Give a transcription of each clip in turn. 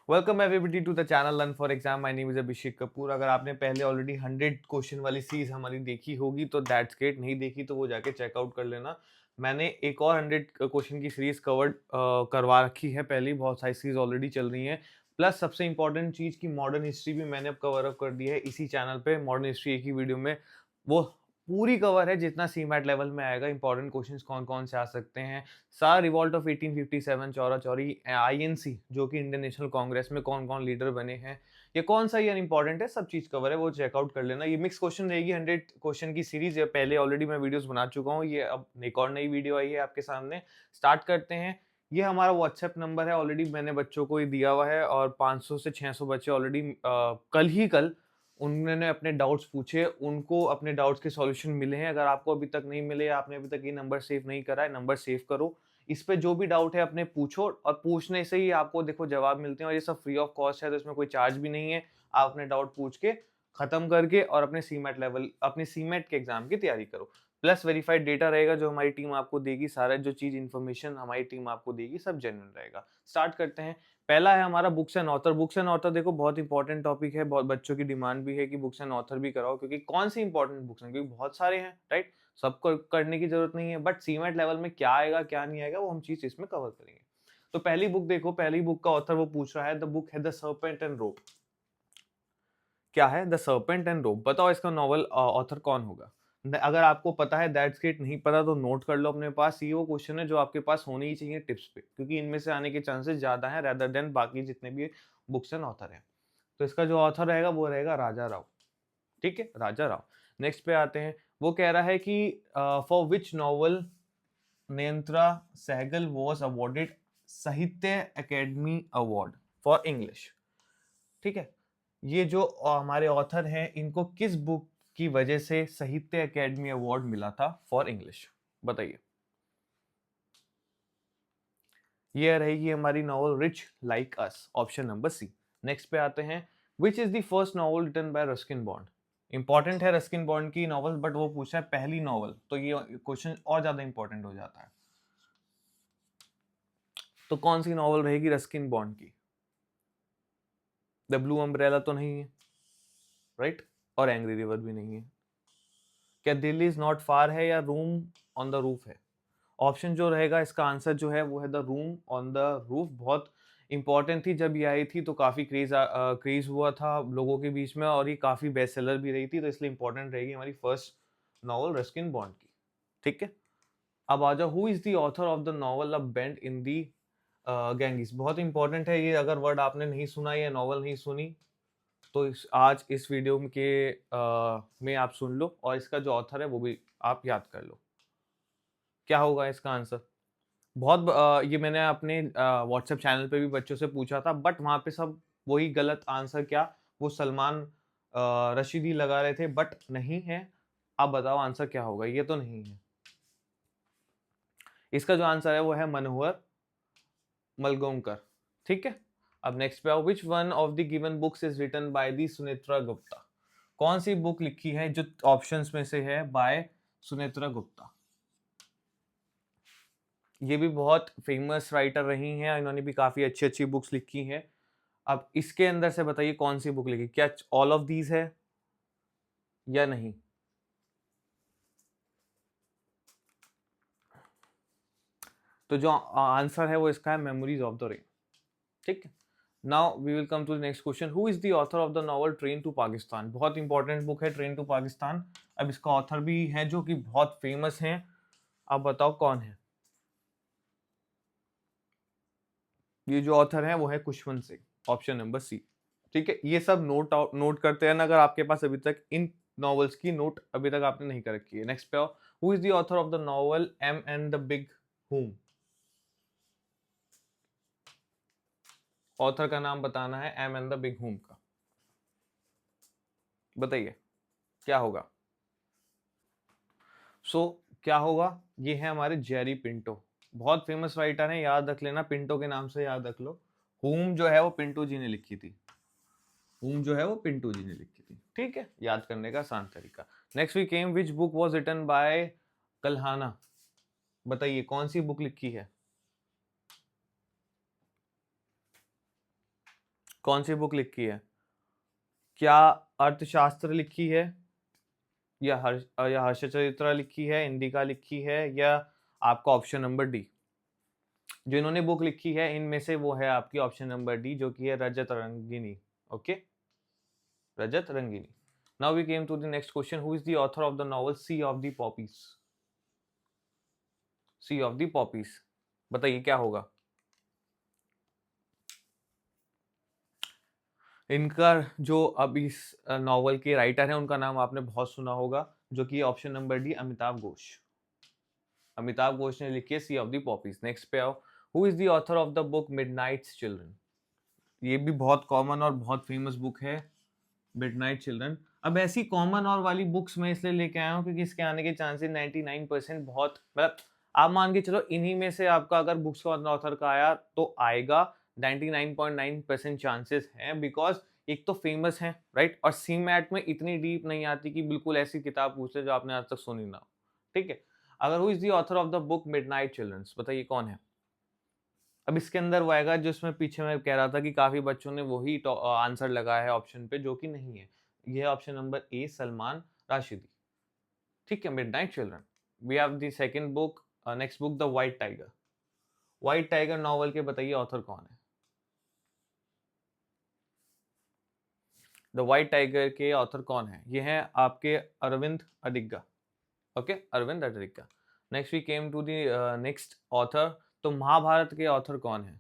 Welcome everybody to the channel learn for exam. My name is Abhishek Kapoor. अगर आपने पहले already 100 question वाली series हमारी देखी होगी तो दैट्स ग्रेट, नहीं देखी तो वो जाके चेकआउट कर लेना। मैंने एक और 100 क्वेश्चन की सीरीज कवर करवा रखी है, पहले बहुत सारी सीरीज ऑलरेडी चल रही हैं। प्लस सबसे इंपॉर्टेंट चीज की मॉडर्न हिस्ट्री भी मैंने अब कवर अप कर दी है इसी चैनल पे। मॉडर्न हिस्ट्री एक ही वीडियो में वो पूरी कवर है, जितना सीमैट लेवल में आएगा। इंपॉर्टेंट क्वेश्चंस कौन कौन से आ सकते हैं, सारा revolt of 1857, Chaura Chauri, INC जो कि इंडियन नेशनल कांग्रेस में कौन कौन लीडर बने हैं, ये कौन सा ईयर इंपॉर्टेंट है, सब चीज कवर है, वो चेकआउट कर लेना। ये मिक्स क्वेश्चन रहेगी, 100 क्वेश्चन की सीरीज है। पहले ऑलरेडी मैं वीडियोस बना चुका हूँ, ये अब एक और नई वीडियो आई है आपके सामने। स्टार्ट करते हैं। ये हमारा व्हाट्सएप नंबर है, ऑलरेडी मैंने बच्चों को ही दिया हुआ है और 500 से 600 बच्चे ऑलरेडी कल उन्होंने अपने डाउट्स पूछे, उनको अपने डाउट्स के सॉल्यूशन मिले हैं। अगर आपको अभी तक नहीं मिले, आपने अभी तक ये नंबर सेव नहीं करा है, नंबर सेव करो। इस पे जो भी डाउट है अपने पूछो और पूछने से ही आपको देखो जवाब मिलते हैं, और ये सब फ्री ऑफ कॉस्ट है, तो इसमें कोई चार्ज भी नहीं है। आप अपने डाउट पूछ के खत्म करके और अपने सीमेट के एग्जाम की तैयारी करो। प्लस वेरीफाइड डेटा रहेगा जो हमारी टीम आपको देगी, सारा जो चीज इन्फॉर्मेशन हमारी टीम आपको देगी सब जेन्युइन रहेगा। स्टार्ट करते हैं। पहला है हमारा books and author. Books and author देखो बहुत इंपॉर्टेंट टॉपिक है, बहुत बच्चों की डिमांड भी है कि बुक्स एंड ऑथर भी कराओ, क्योंकि कौन सी इंपॉर्टेंट बुक्स हैं, क्योंकि बहुत सारे हैं, राइट। सबको करने की जरूरत नहीं है, बट सीमेट लेवल में क्या आएगा क्या नहीं आएगा वो हम चीज इसमें कवर करेंगे। तो पहली बुक देखो, पहली बुक का ऑथर वो पूछ रहा है, द बुक है द सर्पेंट एंड रोप। क्या है द सर्पेंट एंड रोप? बताओ इसका नॉवल ऑथर कौन होगा। अगर आपको पता है दैट्स ग्रेट, नहीं पता तो नोट कर लो अपने पास। ये वो क्वेश्चन है जो आपके पास होने ही चाहिए टिप्स पे, क्योंकि इनमें से आने के चांसेस ज्यादा हैं रेदर देन बाकी जितने भी बुक्स एंड ऑथर हैं। तो इसका जो ऑथर रहेगा वो रहेगा राजा राव। ठीक है, राजा राव। नेक्स्ट पे आते हैं। वो कह रहा है कि for which novel Nayantara Sahgal was awarded Sahitya Akademi award for English. ठीक है, ये जो हमारे ऑथर हैं इनको किस बुक की वजह से साहित्य अकेडमी अवार्ड मिला था फॉर इंग्लिश, बताइए। ये रहेगी हमारी novel rich like us, option number C. Next पे आते हैं। Which is the first novel written by Ruskin Bond. Important है रस्किन बॉन्ड की नॉवल, बट वो पूछा है पहली नॉवल, तो ये क्वेश्चन और ज्यादा इंपॉर्टेंट हो जाता है। तो कौन सी नॉवल रहेगी रस्किन बॉन्ड की? द ब्लू अम्ब्रेला तो नहीं है, राइट, और एंग्री रिवर भी नहीं है। क्या दिल्ली इज नॉट फार है या रूम ऑन द रूफ है? ऑप्शन जो रहेगा इसका आंसर जो है वो है the room on the roof. बहुत इंपॉर्टेंट थी, जब ये आई थी तो काफी क्रेज हुआ था लोगों के बीच में, और ये काफी बेस्ट सेलर भी रही थी, तो इसलिए इंपॉर्टेंट रहेगी हमारी फर्स्ट नॉवल रस्किन बॉन्ड की। ठीक है, अब आ जाओ। Who is the author of the novel a bend in the Ganges. बहुत इंपॉर्टेंट है ये, अगर वर्ड आपने नहीं सुना या नॉवल नहीं सुनी तो आज इस वीडियो में आप सुन लो, और इसका जो ऑथर है वो भी आप याद कर लो। क्या होगा इसका आंसर? ये मैंने अपने व्हाट्सएप चैनल पे भी बच्चों से पूछा था, बट वहां पे सब वही गलत आंसर, क्या वो सलमान रशीदी लगा रहे थे, बट नहीं है। आप बताओ आंसर क्या होगा, ये तो नहीं है। इसका जो आंसर है वो है मनोहर मलगोंकर। ठीक है, अब नेक्स्ट पे आओ। Which one of the given books is written by the Sunetra Gupta. कौन सी बुक लिखी है जो ऑप्शंस में से है बाय सुनेत्रा गुप्ता? ये भी बहुत फेमस राइटर रही हैं, इन्होंने भी काफी अच्छी अच्छी बुक्स लिखी हैं। अब इसके अंदर से बताइए कौन सी बुक लिखी, क्या ऑल ऑफ दीज है या नहीं? तो जो आंसर है वो इसका है मेमोरीज ऑफ द रेन। ठीक है, now we will come to the next question. Who is the author of the novel train to Pakistan. बहुत इंपॉर्टेंट बुक है ट्रेन टू पाकिस्तान। अब इसका ऑथर भी है जो कि बहुत फेमस है, आप बताओ कौन है? ये जो ऑथर है वो है Khushwant Singh, option number C. ठीक है, ये सब नोट करते हैं ना, अगर आपके पास अभी तक इन नॉवेल्स की नोट अभी तक आपने नहीं कर रखी है। नेक्स्ट पे आओ। Who is the author of the novel em and the big hoom. Author का नाम बताना है em and the big hoom का, बताइए क्या होगा। क्या होगा? ये है हमारे जेरी पिंटो, बहुत फेमस राइटर है, याद रख लेना, पिंटो के नाम से याद रख लो। हूम जो है वो पिंटो जी ने लिखी थी, हूम जो है वो पिंटू जी ने लिखी थी। ठीक है, याद करने का आसान तरीका। Next we came, which book was written by Kalhana. बताइए कौन सी बुक लिखी है? कौन सी बुक लिखी है? क्या अर्थशास्त्र लिखी है, या हर्षचरित्र लिखी है, इंडिका लिखी है, या आपका ऑप्शन नंबर डी? जो इन्होंने बुक लिखी है इनमें से वो है आपकी ऑप्शन नंबर डी, जो कि है Rajat Rangini. Okay, Rajat Rangini. Now we came to the next question, who is the author of the novel sea of the poppies? Sea of the poppies, बताइए क्या होगा? इनका जो अब इस नॉवल के राइटर है उनका नाम आपने बहुत सुना होगा, जो कि option number D Amitabh Ghosh. Amitabh Ghosh ने लिखी है सी ऑफ द पॉपीज। नेक्स्ट पे आओ, who is the author of the book Midnights children? ये भी बहुत कॉमन और बहुत फेमस बुक है, मिडनाइट चिल्ड्रन। अब ऐसी कॉमन और वाली बुक्स मैं इसलिए लेके आया हूँ क्योंकि इसके आने के चांसेस 99% बहुत, मतलब आप मान के चलो इन्हीं में से आपका अगर बुक्स का ऑथर का आया तो आएगा, 99.9% चांसेस हैं, बिकॉज एक तो फेमस है, राइट, और सी मैट में इतनी डीप नहीं आती कि बिल्कुल ऐसी किताब पूछ ले जो आपने आज तक सुनी ना हो, ठीक है। अगर who is the author of the book midnight childrens, बताइए कौन है? अब इसके अंदर वो आएगा जिसमें पीछे मैं कह रहा था कि काफी बच्चों ने वही आंसर लगाया है ऑप्शन पे, जो कि नहीं है। ये option number A Salman Rushdie, ठीक है, midnight children. We have the second book, next book the white tiger. White tiger novel के बताइए ऑथर कौन है? द व्हाइट टाइगर के ऑथर कौन है? ये है आपके Arvind Adiga. Okay, Arvind Adiga. Next we came to the next author, तो महाभारत के ऑथर कौन है?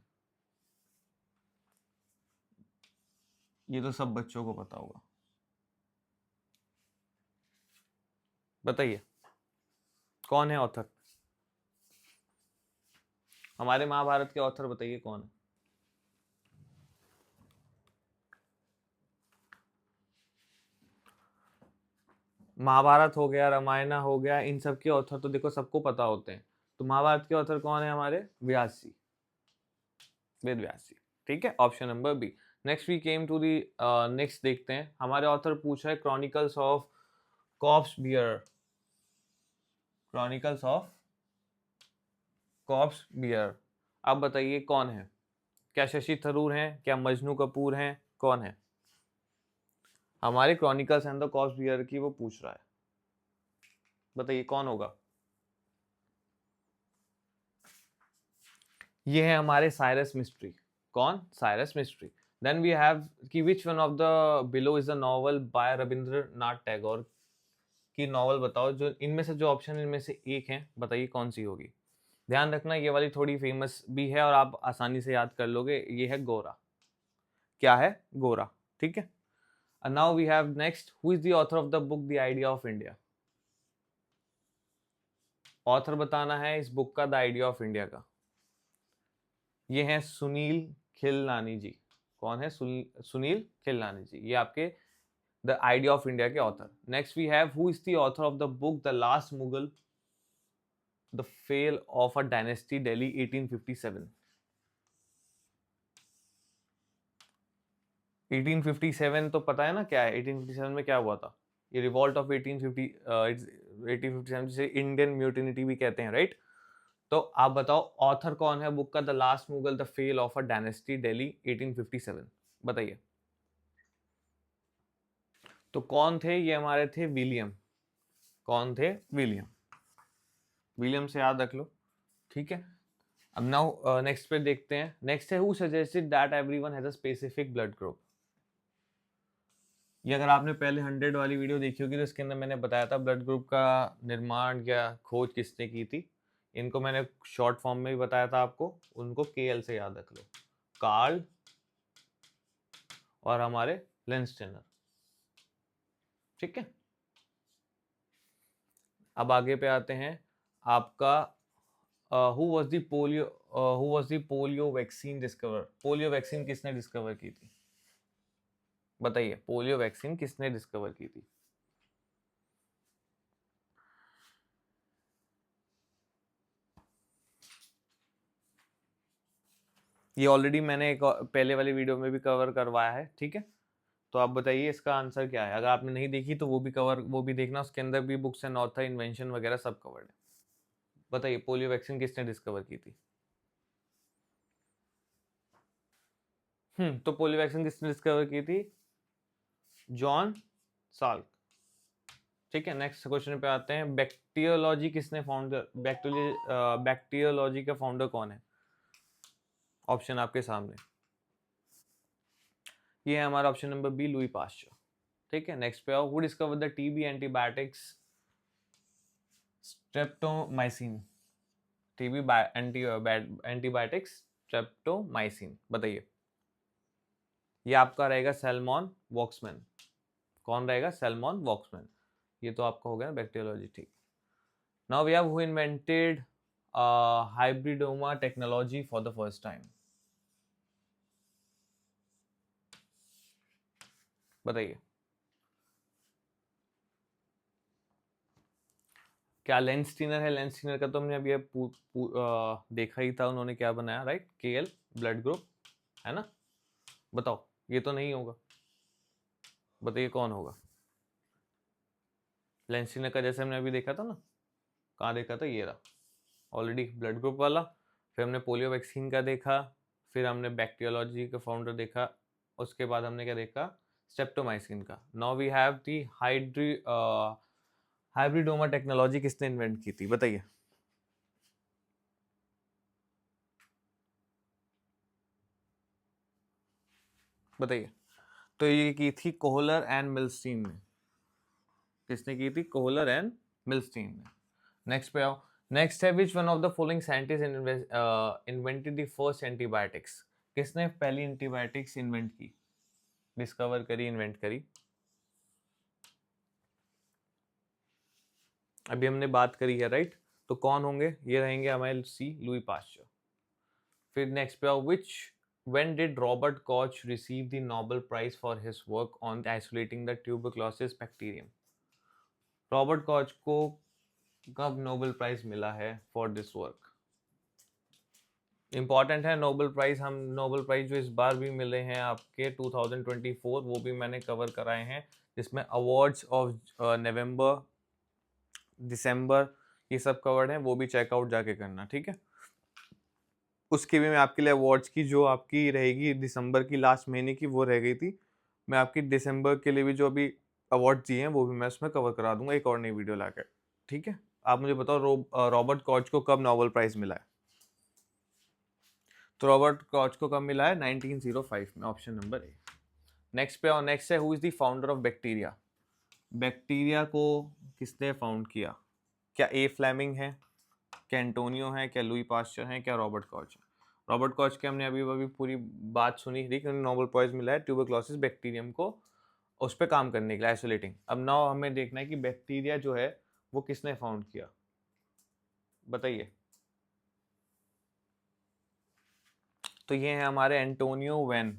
ये तो सब बच्चों को पता होगा, बताइए कौन है ऑथर? हमारे महाभारत के ऑथर बताइए कौन है? महाभारत हो गया, रामायण हो गया, इन सब के ऑथर तो देखो सबको पता होते हैं। तो महाभारत के ऑथर कौन है हमारे? व्यास जी, वेद व्यास जी, ठीक है, option number B. Next we came to the next, देखते हैं हमारे ऑथर पूछा है chronicles of corpse bearer. Chronicles of corpse bearer, आप बताइए कौन है? क्या शशि थरूर हैं, क्या मजनू कपूर हैं, कौन है? हमारे chronicles and the corpse bearer की वो पूछ रहा है, बताइए कौन होगा? ये है हमारे साइरस मिस्ट्री। कौन? Cyrus Mistry. Then we have कि which one of the below is the novel by Rabindranath Tagore की नॉवल बताओ, जो इनमें से जो ऑप्शन इनमें से एक है, बताइए कौन सी होगी? ध्यान रखना ये वाली थोड़ी फेमस भी है और आप आसानी से याद कर लोगे, ये है गोरा। क्या है? गोरा, ठीक है। And now we have next, who is the author of the book The Idea of India? Author बताना है इस बुक का, द आइडिया ऑफ इंडिया का। ये है सुनील खिलनानी जी। कौन है? सुनील खिलनानी जी, ये आपके द आइडिया ऑफ इंडिया के author. Next we have, who is the author of the book the last Mughal, the fall of a dynasty, Delhi 1857। 1857 तो पता है ना क्या है? 1857 में क्या हुआ था? ये रिवॉल्ट ऑफ 1857 जिसे इंडियन म्यूटिनिटी भी कहते हैं, राइट। तो आप बताओ ऑथर कौन है बुक का the last Mughal the fall of a dynasty, Delhi 1857, बताइए। तो कौन थे ये? हमारे थे विलियम। कौन थे? विलियम। विलियम से याद रख लो, ठीक है। अब नाउ नेक्स्ट पे देखते हैं। नेक्स्ट है, who suggested that everyone has a specific blood group. ये अगर आपने पहले 100 वाली वीडियो देखी होगी तो इसके अंदर मैंने बताया था ब्लड ग्रुप का निर्माण या खोज किसने की थी। इनको मैंने शॉर्ट फॉर्म में भी बताया था आपको, उनको केएल से याद रख लो, कार्ल और हमारे लेंसटेनर, ठीक है। अब आगे पे आते हैं आपका, who was the polio vaccine discover. Polio vaccine किसने डिस्कवर की थी? बताइए पोलियो वैक्सीन किसने डिस्कवर की थी? ये ऑलरेडी मैंने एक पहले वाली वीडियो में भी कवर करवाया है, ठीक है। तो आप बताइए इसका आंसर क्या है? अगर आपने नहीं देखी तो वो भी देखना, उसके अंदर भी बुक्स एंड ऑथर, इन्वेंशन वगैरह सब कवर्ड है। बताइए पोलियो वैक्सीन किसने डिस्कवर की थी? तो पोलियो वैक्सीन किसने डिस्कवर की थी? John Salk. ठीक है, नेक्स्ट क्वेश्चन पे आते हैं। बैक्टीरियोलॉजी किसने फाउंडर, बैक्टीरियोलॉजी का फाउंडर कौन है? ऑप्शन आपके सामने, ये है हमारा option number B, Louis Pasteur. ठीक है, नेक्स्ट पे आओ। Who discover the TB antibiotics? Streptomycin. TB antibiotics streptomycin, बताइए। ये आपका रहेगा सैल्मन वॉक्समैन। कौन रहेगा? Selman Waksman. ये तो आपका हो गया बैक्टीरियोलॉजी। ठीक, now we have who invented hybridoma technology for the first time? बताइए। क्या लेंस स्टीनर है? लेंस स्टीनर का तो हमने अभी देखा ही था, उन्होंने क्या बनाया, राइट? केएल ब्लड ग्रुप, है ना? बताओ, ये तो नहीं होगा, बताइए कौन होगा? लेंस स्टीनर का जैसे हमने अभी देखा था ना, कहाँ देखा था? ये रहा, ऑलरेडी ब्लड ग्रुप वाला। फिर हमने पोलियो वैक्सीन का देखा, फिर हमने बैक्टीरियोलॉजी का फाउंडर देखा, उसके बाद हमने क्या देखा? स्ट्रेप्टोमाइसिन का। Now we have the hybridoma technology किसने इन्वेंट की थी? बताइए। बताइए। तो ये की थी कोहलर एंड मिल्स्टीन ने। किसने की थी? कोहलर एंड मिल्स्टीन ने। नेक्स्ट पे आओ। नेक्स्ट है, विच one of the following scientist invented the first antibiotics? किसने पहली एंटीबायोटिक्स इन्वेंट की, डिस्कवर करी, इन्वेंट करी? अभी हमने बात करी है, राइट? तो कौन होंगे? ये रहेंगे हमारे सी, लुई पास्चर। फिर नेक्स्ट पे आओ। विच when did Robert Koch receive the Nobel Prize for his work on isolating the tuberculosis bacterium? Robert Koch को कब नोबेल प्राइज मिला है फॉर दिस वर्क? इंपॉर्टेंट है नोबेल प्राइज। हम नोबेल प्राइज जो इस बार भी मिले हैं आपके 2024, वो भी मैंने कवर कराए हैं, जिसमें अवार्ड्स ऑफ नवंबर, दिसंबर, ये सब कवर्ड हैं, वो भी चेकआउट जाके करना, ठीक है? उसकी भी मैं आपके लिए अवार्ड्स की जो आपकी रहेगी दिसंबर की लास्ट महीने की, वो रह गई थी। मैं आपकी दिसंबर के लिए भी जो अभी अवार्ड दिए हैं वो भी मैं उसमें कवर करा दूंगा एक और नई वीडियो लाकर, ठीक है? आप मुझे बताओ रॉबर्ट कॉच को कब नोबेल प्राइज मिला है? तो रॉबर्ट कॉच को कब मिला है? 1905 में, ऑप्शन नंबर ए। नेक्स्ट पे, और नेक्स्ट है, who is the founder of bacteria? Bacteria को किसने फाउंड किया? क्या ए फ्लेमिंग है, क्या एंटोनियो है, क्या लुई पास्चर है, क्या रॉबर्ट कॉच है? रॉबर्ट कॉच के हमने अभी अभी पूरी बात सुनी थी कि उन्हें नोबेल प्राइज मिला है ट्यूबरक्लोसिस बैक्टीरियम को उस पर काम करने के लिए, आइसोलेटिंग। अब नाउ हमें देखना है कि बैक्टीरिया जो है वो किसने फाउंड किया, बताइए। तो ये है हमारे एंटोनियो वेन।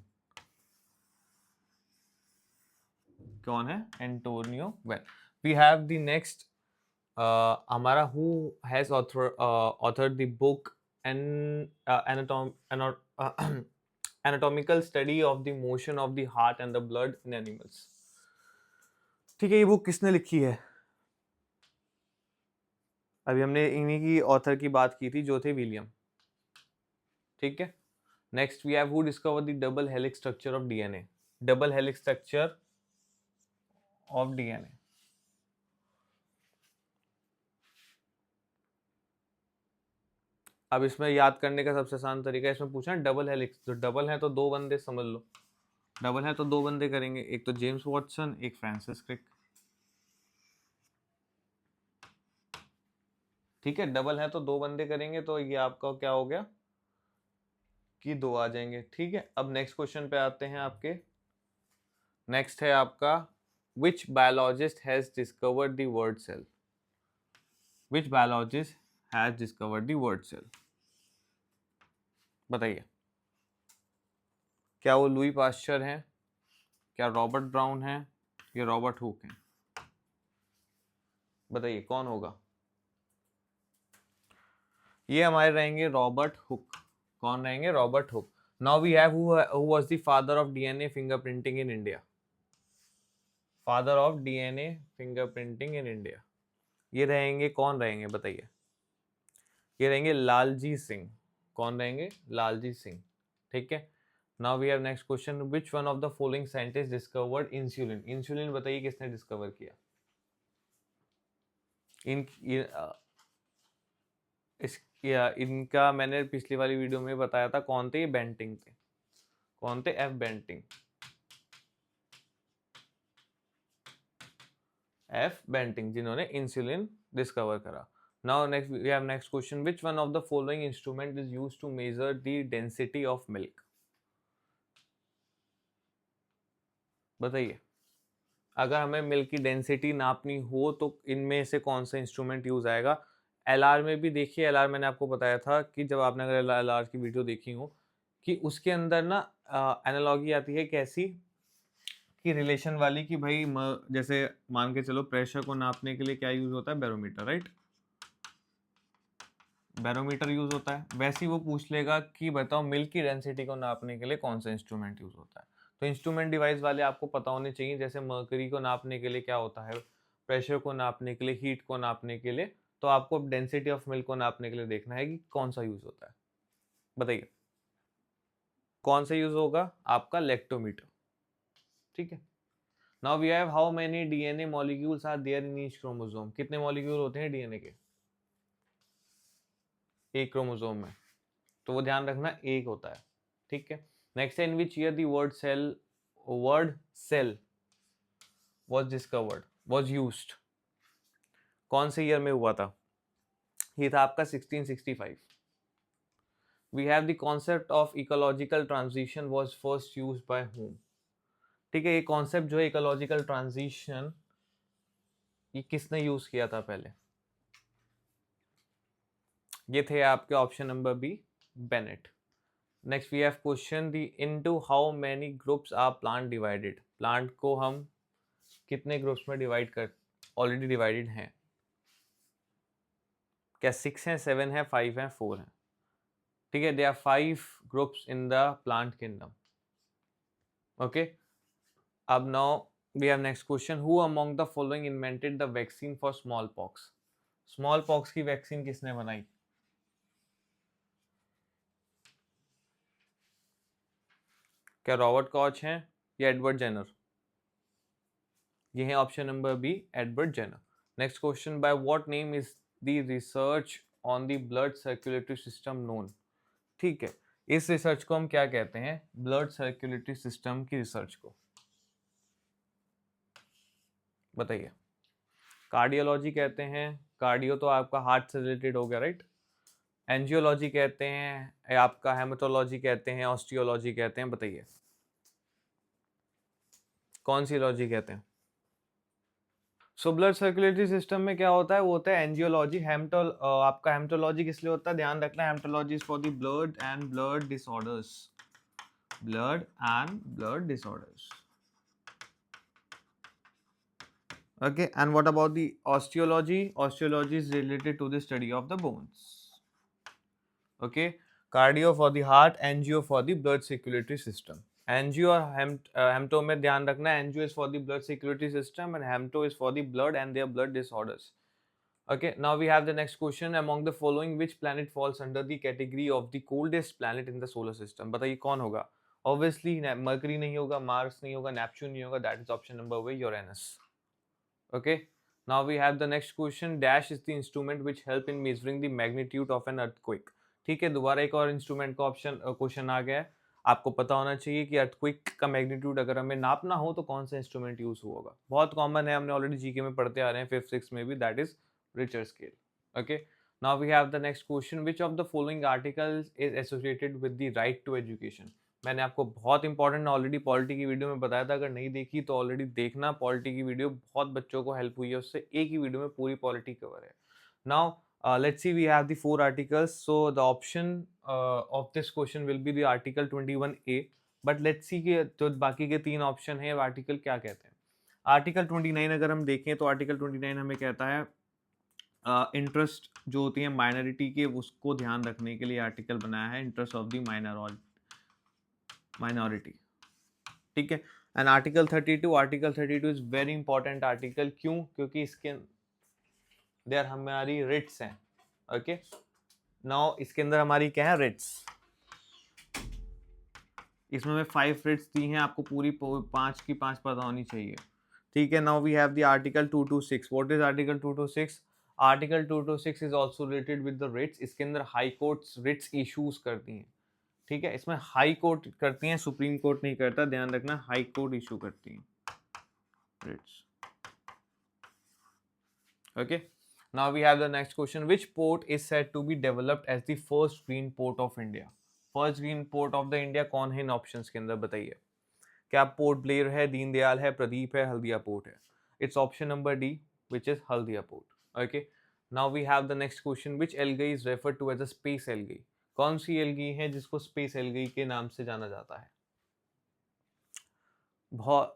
कौन है? Antonio Wayne. We have the next हमारा, who has author the book anatomical study of the motion of the heart and the blood in animals? ठीक है, ये बुक किसने लिखी है? अभी हमने इन्हीं की ऑथर की बात की थी जो थे विलियम, ठीक है? Next we have, who discover the double helix structure of DNA? Double helix structure of DNA, अब इसमें याद करने का सबसे आसान तरीका, इसमें पूछना डबल हेलिक्स, तो डबल है तो दो बंदे, समझ लो डबल है तो दो बंदे करेंगे, एक तो जेम्स वॉटसन, एक फ्रांसिस क्रिक, ठीक है? डबल है तो दो बंदे करेंगे, तो ये आपका क्या हो गया कि दो आ जाएंगे, ठीक है? अब नेक्स्ट क्वेश्चन पे आते हैं आपके। नेक्स्ट है आपका, which biologist has discovered the word cell? Which biologist has discovered the word cell? बताइए। क्या वो लुई पास्चर हैं, क्या रॉबर्ट ब्राउन है, या रॉबर्ट हुक है? बताइए कौन होगा? ये हमारे रहेंगे रॉबर्ट हुक। कौन रहेंगे? Robert Hooke. Now we have, who was the father of DNA fingerprinting in India? Father of DNA fingerprinting in India, ये रहेंगे, कौन रहेंगे बताइए? ये रहेंगे लालजी सिंह। कौन रहेंगे? लालजी सिंह, ठीक है? Now we have next question, which one of the following scientist discovered insulin? Insulin बताइए किसने डिस्कवर किया? इनका मैंने पिछली वाली वीडियो में बताया था, कौन थे? बेंटिंग थे। कौन थे? F Banting. एफ बेंटिंग, जिन्होंने इंसुलिन डिस्कवर करा। Now next we have next question, which one of the following instrument is used to measure the density of milk? बताइए, अगर हमें मिल्क की डेंसिटी नापनी हो तो इनमें से कौन सा इंस्ट्रूमेंट यूज आएगा? एलआर में भी देखिए, एलआर मैंने आपको बताया था कि जब आपने अगर एलआर की वीडियो देखी हो कि उसके अंदर ना एनालॉजी आती है कैसी कि रिलेशन वाली, कि भाई जैसे मान के चलो प्रेशर को नापने के लिए क्या यूज होता है? Barometer, right? बैरोमीटर यूज होता है। वैसे ही वो पूछ लेगा कि बताओ मिल्क की डेंसिटी को नापने के लिए कौन सा इंस्ट्रूमेंट यूज होता है। तो इंस्ट्रूमेंट डिवाइस वाले आपको पता होने चाहिए, जैसे मर्करी को नापने के लिए क्या होता है, प्रेशर को नापने के लिए, हीट को नापने के लिए, तो आपको डेंसिटी ऑफ मिल्क को नापने के लिए देखना है कि कौन सा यूज होता है। बताइए कौन सा यूज होगा? आपका लैक्टोमीटर। ठीक है। Now we have how many DNA molecules are there in each chromosome? कितने मॉलिक्यूल होते हैं डीएनए के एक क्रोमोसोम में? तो वो ध्यान रखना, एक होता है। ठीक है। Next, in which year the word cell was discovered, was used? कौन से ईयर में हुआ था? ये था आपका 1665। We have the concept of ecological transition was first used by whom? ठीक है, ये कॉन्सेप्ट जो है इकोलॉजिकल ट्रांजिशन, ये किसने यूज किया था पहले? ये थे आपके option number B, Bennett. Next we have question, the into how many groups are plant divided? Plant को हम कितने ग्रुप्स में डिवाइड कर ऑलरेडी डिवाइडेड हैं? क्या 6 है, 7 है, 5 है, 4 है? ठीक है, there are 5 groups in the plant kingdom. Okay, अब now we have next question, who among the following invented the vaccine for smallpox? smallpox की वैक्सीन किसने बनाई? क्या रॉबर्ट कॉच हैं या एडवर्ड जेनर? ये है option number B, Edward Jenner. Next question, by what name is the research on the blood circulatory system known? ठीक है, इस रिसर्च को हम क्या कहते हैं? ब्लड सर्कुलेटरी सिस्टम की रिसर्च को बताइए। कार्डियोलॉजी कहते हैं, कार्डियो तो आपका हार्ट से रिलेटेड हो गया, राइट? एंजियोलॉजी कहते हैं, आपका हेमेटोलॉजी कहते हैं, ऑस्टियोलॉजी कहते हैं, बताइए कौन सी लॉजी कहते हैं? सो ब्लड सर्कुलेटरी सिस्टम में क्या होता है? वो होता है एंजियोलॉजी। आपका हेमेटोलॉजी किस लिए होता है? ध्यान रखना, haematology is for the blood and blood disorders. Blood and blood disorders. Okay, and what about the osteology? Osteology is related to the study of the bones. Okay, cardio for the heart, angio for the blood circulatory system. Angio और hemto में ध्यान रखना, angio is for the blood circulatory system and hemto is for the blood and their blood disorders. Okay, now we have the next question, among the following which planet falls under the category of the coldest planet in the solar system? बताइए कौन होगा? Obviously mercury नहीं होगा, Mars नहीं होगा, Neptune नहीं होगा, that is option number way Uranus. Okay, now we have the next question, dash is the instrument which help in measuring the magnitude of an earthquake? ठीक है, दोबारा एक और इंस्ट्रूमेंट का ऑप्शन क्वेश्चन आ गया है। आपको पता होना चाहिए कि अर्थक्वेक का मैग्नीट्यूड अगर हमें नापना हो तो कौन सा इंस्ट्रूमेंट यूज होगा? बहुत कॉमन है, हमने ऑलरेडी जीके में पढ़ते आ रहे हैं 5th 6th में भी, that is Richter scale. Okay, now we have the next question, which of the following articles is associated with the right to education? मैंने आपको बहुत इंपॉर्टेंट ऑलरेडी पॉलिटी की वीडियो में बताया था, अगर नहीं देखी तो ऑलरेडी देखना, पॉलिटी की वीडियो बहुत बच्चों को हेल्प हुई है उससे, एक ही वीडियो में पूरी पॉलिटी कवर है। Now let's see, we have the 4 articles, so the option of this question will be the article 21A, but let's see कि जो बाकी के 3 ऑप्शन है आर्टिकल क्या कहते हैं। आर्टिकल 29 अगर हम देखें तो आर्टिकल 29 हमें कहता है इंटरेस्ट जो होती है माइनॉरिटी के, उसको ध्यान रखने के लिए आर्टिकल बनाया है, इंटरेस्ट ऑफ द माइनॉरिटी। ठीक है, and article 32 is very important article. क्यों? क्योंकि इसके देयर हमारी रिट्स हैं। ओके, नाउ इसके अंदर हमारी क्या है? रिट्स। इसमें मैं 5 रेट्स दी हैं, आपको पूरी 5 की 5 पता होनी चाहिए। ठीक है, now we have the article 226। What is article 226? Article 226 is also related with the writs. इसके अंदर हाई कोर्ट्स रिट्स इश्यूज करती हैं। ठीक है, इसमें हाई कोर्ट करती हैं, सुप्रीम कोर्ट नहीं करता, ध्यान रखना, हाई कोर्ट इशू करती हैं writs. Okay, now we have the next question, which port is said to be developed as the first green port of India? First green port of the India कौन है इन options के अंदर, बताइए। क्या port Blair है, दीनदयाल है, प्रदीप है, Haldia port है? It's option number D, which is Haldia port. Okay, now we have the next question, which algae is referred to as a space algae? कौन सी एल्गी है जिसको स्पेस एल्गी के नाम से जाना जाता है? बहुत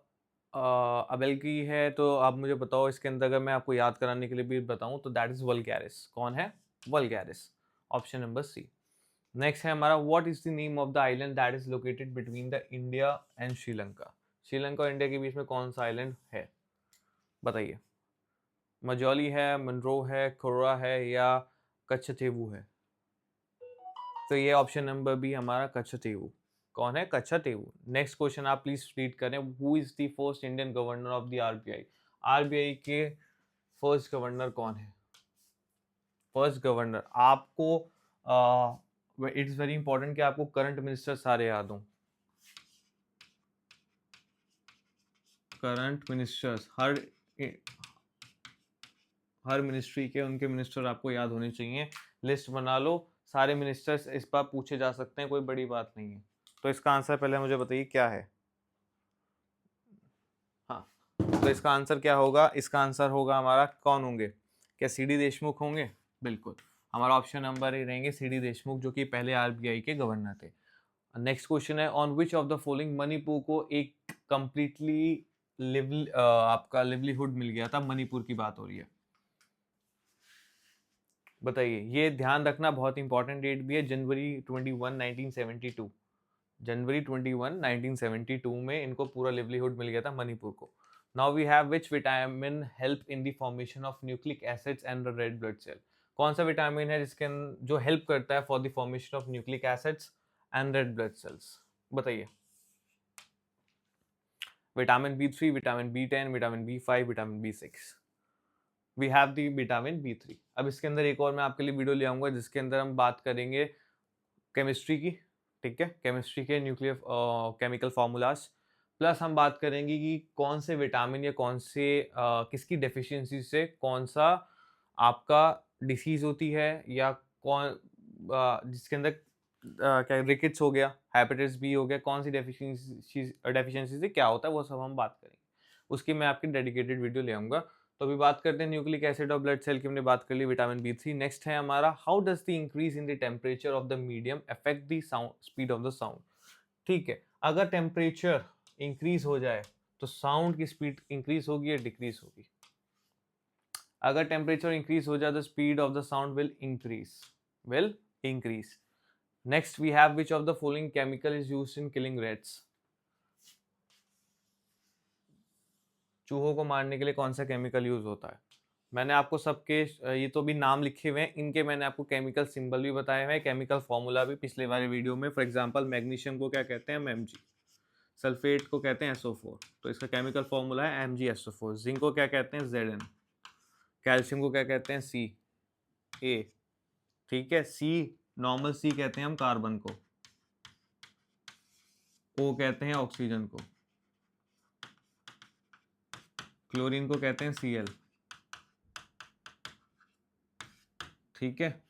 अब एल्गी है तो आप मुझे बताओ, इसके अंदर अगर मैं आपको याद कराने के लिए भी बताऊं तो दैट इज वल्गैरिस। कौन है? Vulgaris, option number C. Next है हमारा, what is the name of the island that is located between the India and Sri Lanka? Sri Lanka और इंडिया के बीच में कौन सा आइलैंड है, बताइए। मजौली है, मनरो है, कोरा है, या कच्छतेवु है? तो ये ऑप्शन नंबर बी हमारा कच्छतेवु। कौन है? कच्छतेवु। नेक्स्ट क्वेश्चन आप प्लीज रीड करें, who is the first Indian governor of the RBI? RBI के फर्स्ट गवर्नर कौन है? फर्स्ट गवर्नर आपको इट्स वेरी इंपॉर्टेंट कि आपको करंट मिनिस्टर सारे याद हों। करंट मिनिस्टर्स हर मिनिस्ट्री के उनके मिनिस्टर आपको याद होने चाहिए। लिस्ट बना लो, सारे मिनिस्टर्स इस बार पूछे जा सकते हैं, कोई बड़ी बात नहीं है। तो इसका आंसर पहले मुझे बताइए क्या है। हाँ, तो इसका आंसर क्या होगा? इसका आंसर होगा हमारा, कौन होंगे? क्या सी.डी. देशमुख होंगे? बिल्कुल, हमारा ऑप्शन नंबर ए रहेंगे सी.डी. देशमुख, जो कि पहले आरबीआई के गवर्नर थे। नेक्स्ट क्वेश्चन है, on which of the following Manipur को एक कंप्लीटली आपका लिवलीहुड मिल गया था? मणिपुर की बात हो रही है, बताइए। ये ध्यान रखना, बहुत इंपॉर्टेंट डेट भी है, जनवरी 21 1972। जनवरी 21 1972 में इनको पूरा लिवलीहुड मिल गया था मणिपुर को। Now we have which vitamin help in the formation of nucleic acids and the red blood cell? कौन सा विटामिन है जिसके जो हेल्प करता है for the formation of nucleic acids and red blood cells, बताइए। Vitamin B3, vitamin B10, vitamin B5, vitamin B6। We have the vitamin B3। अब इसके अंदर एक और मैं आपके लिए वीडियो ले आऊंगा जिसके अंदर हम बात करेंगे केमिस्ट्री की। ठीक है, केमिस्ट्री के न्यूक्लियर केमिकल फार्मूलाज, प्लस हम बात करेंगे कि कौन से विटामिन या कौन से किसकी डेफिशिएंसी से कौन सा आपका डिसीज होती है, या कौन जिसके अंदर क्या रिकेट्स हो गया, हेपेटाइटिस बी हो गया, कौन सी डेफिशिएंसी से क्या होता है, वो सब हम बात करेंगे। उसकी मैं आपकी डेडिकेटेड वीडियो ले आऊँगा। तो अभी बात करते हैं न्यूक्लिक एसिड और ब्लड सेल की, हमने बात कर ली, विटामिन B3। नेक्स्ट है हमारा, how does the increase in the temperature of the medium affect the sound speed of the sound? ठीक है, अगर टेम्परेचर इंक्रीज हो जाए तो साउंड की स्पीड इंक्रीज होगी या डिक्रीज होगी? अगर टेम्परेचर इंक्रीज हो जाए तो speed of the sound will increase. Next we have which of the following chemical is used in killing rats? चूहों को मारने के लिए कौन सा केमिकल यूज होता है? मैंने आपको सबके ये तो भी नाम लिखे हुए हैं, इनके मैंने आपको केमिकल सिंबल भी बताए हुए हैं, केमिकल फॉर्मूला भी पिछले वाले वीडियो में। फॉर एग्जांपल मैग्नीशियम को क्या कहते हैं? Mg। सल्फेट को कहते हैं SO4, तो इसका केमिकल फॉर्मूला है MgSO4। जिंक को क्या कहते हैं? Zn। कैल्शियम को क्या कहते हैं? Ca। ठीक है, C नॉर्मल C कहते हैं हम कार्बन को, O कहते हैं ऑक्सीजन को, क्लोरीन को कहते हैं Cl। ठीक है,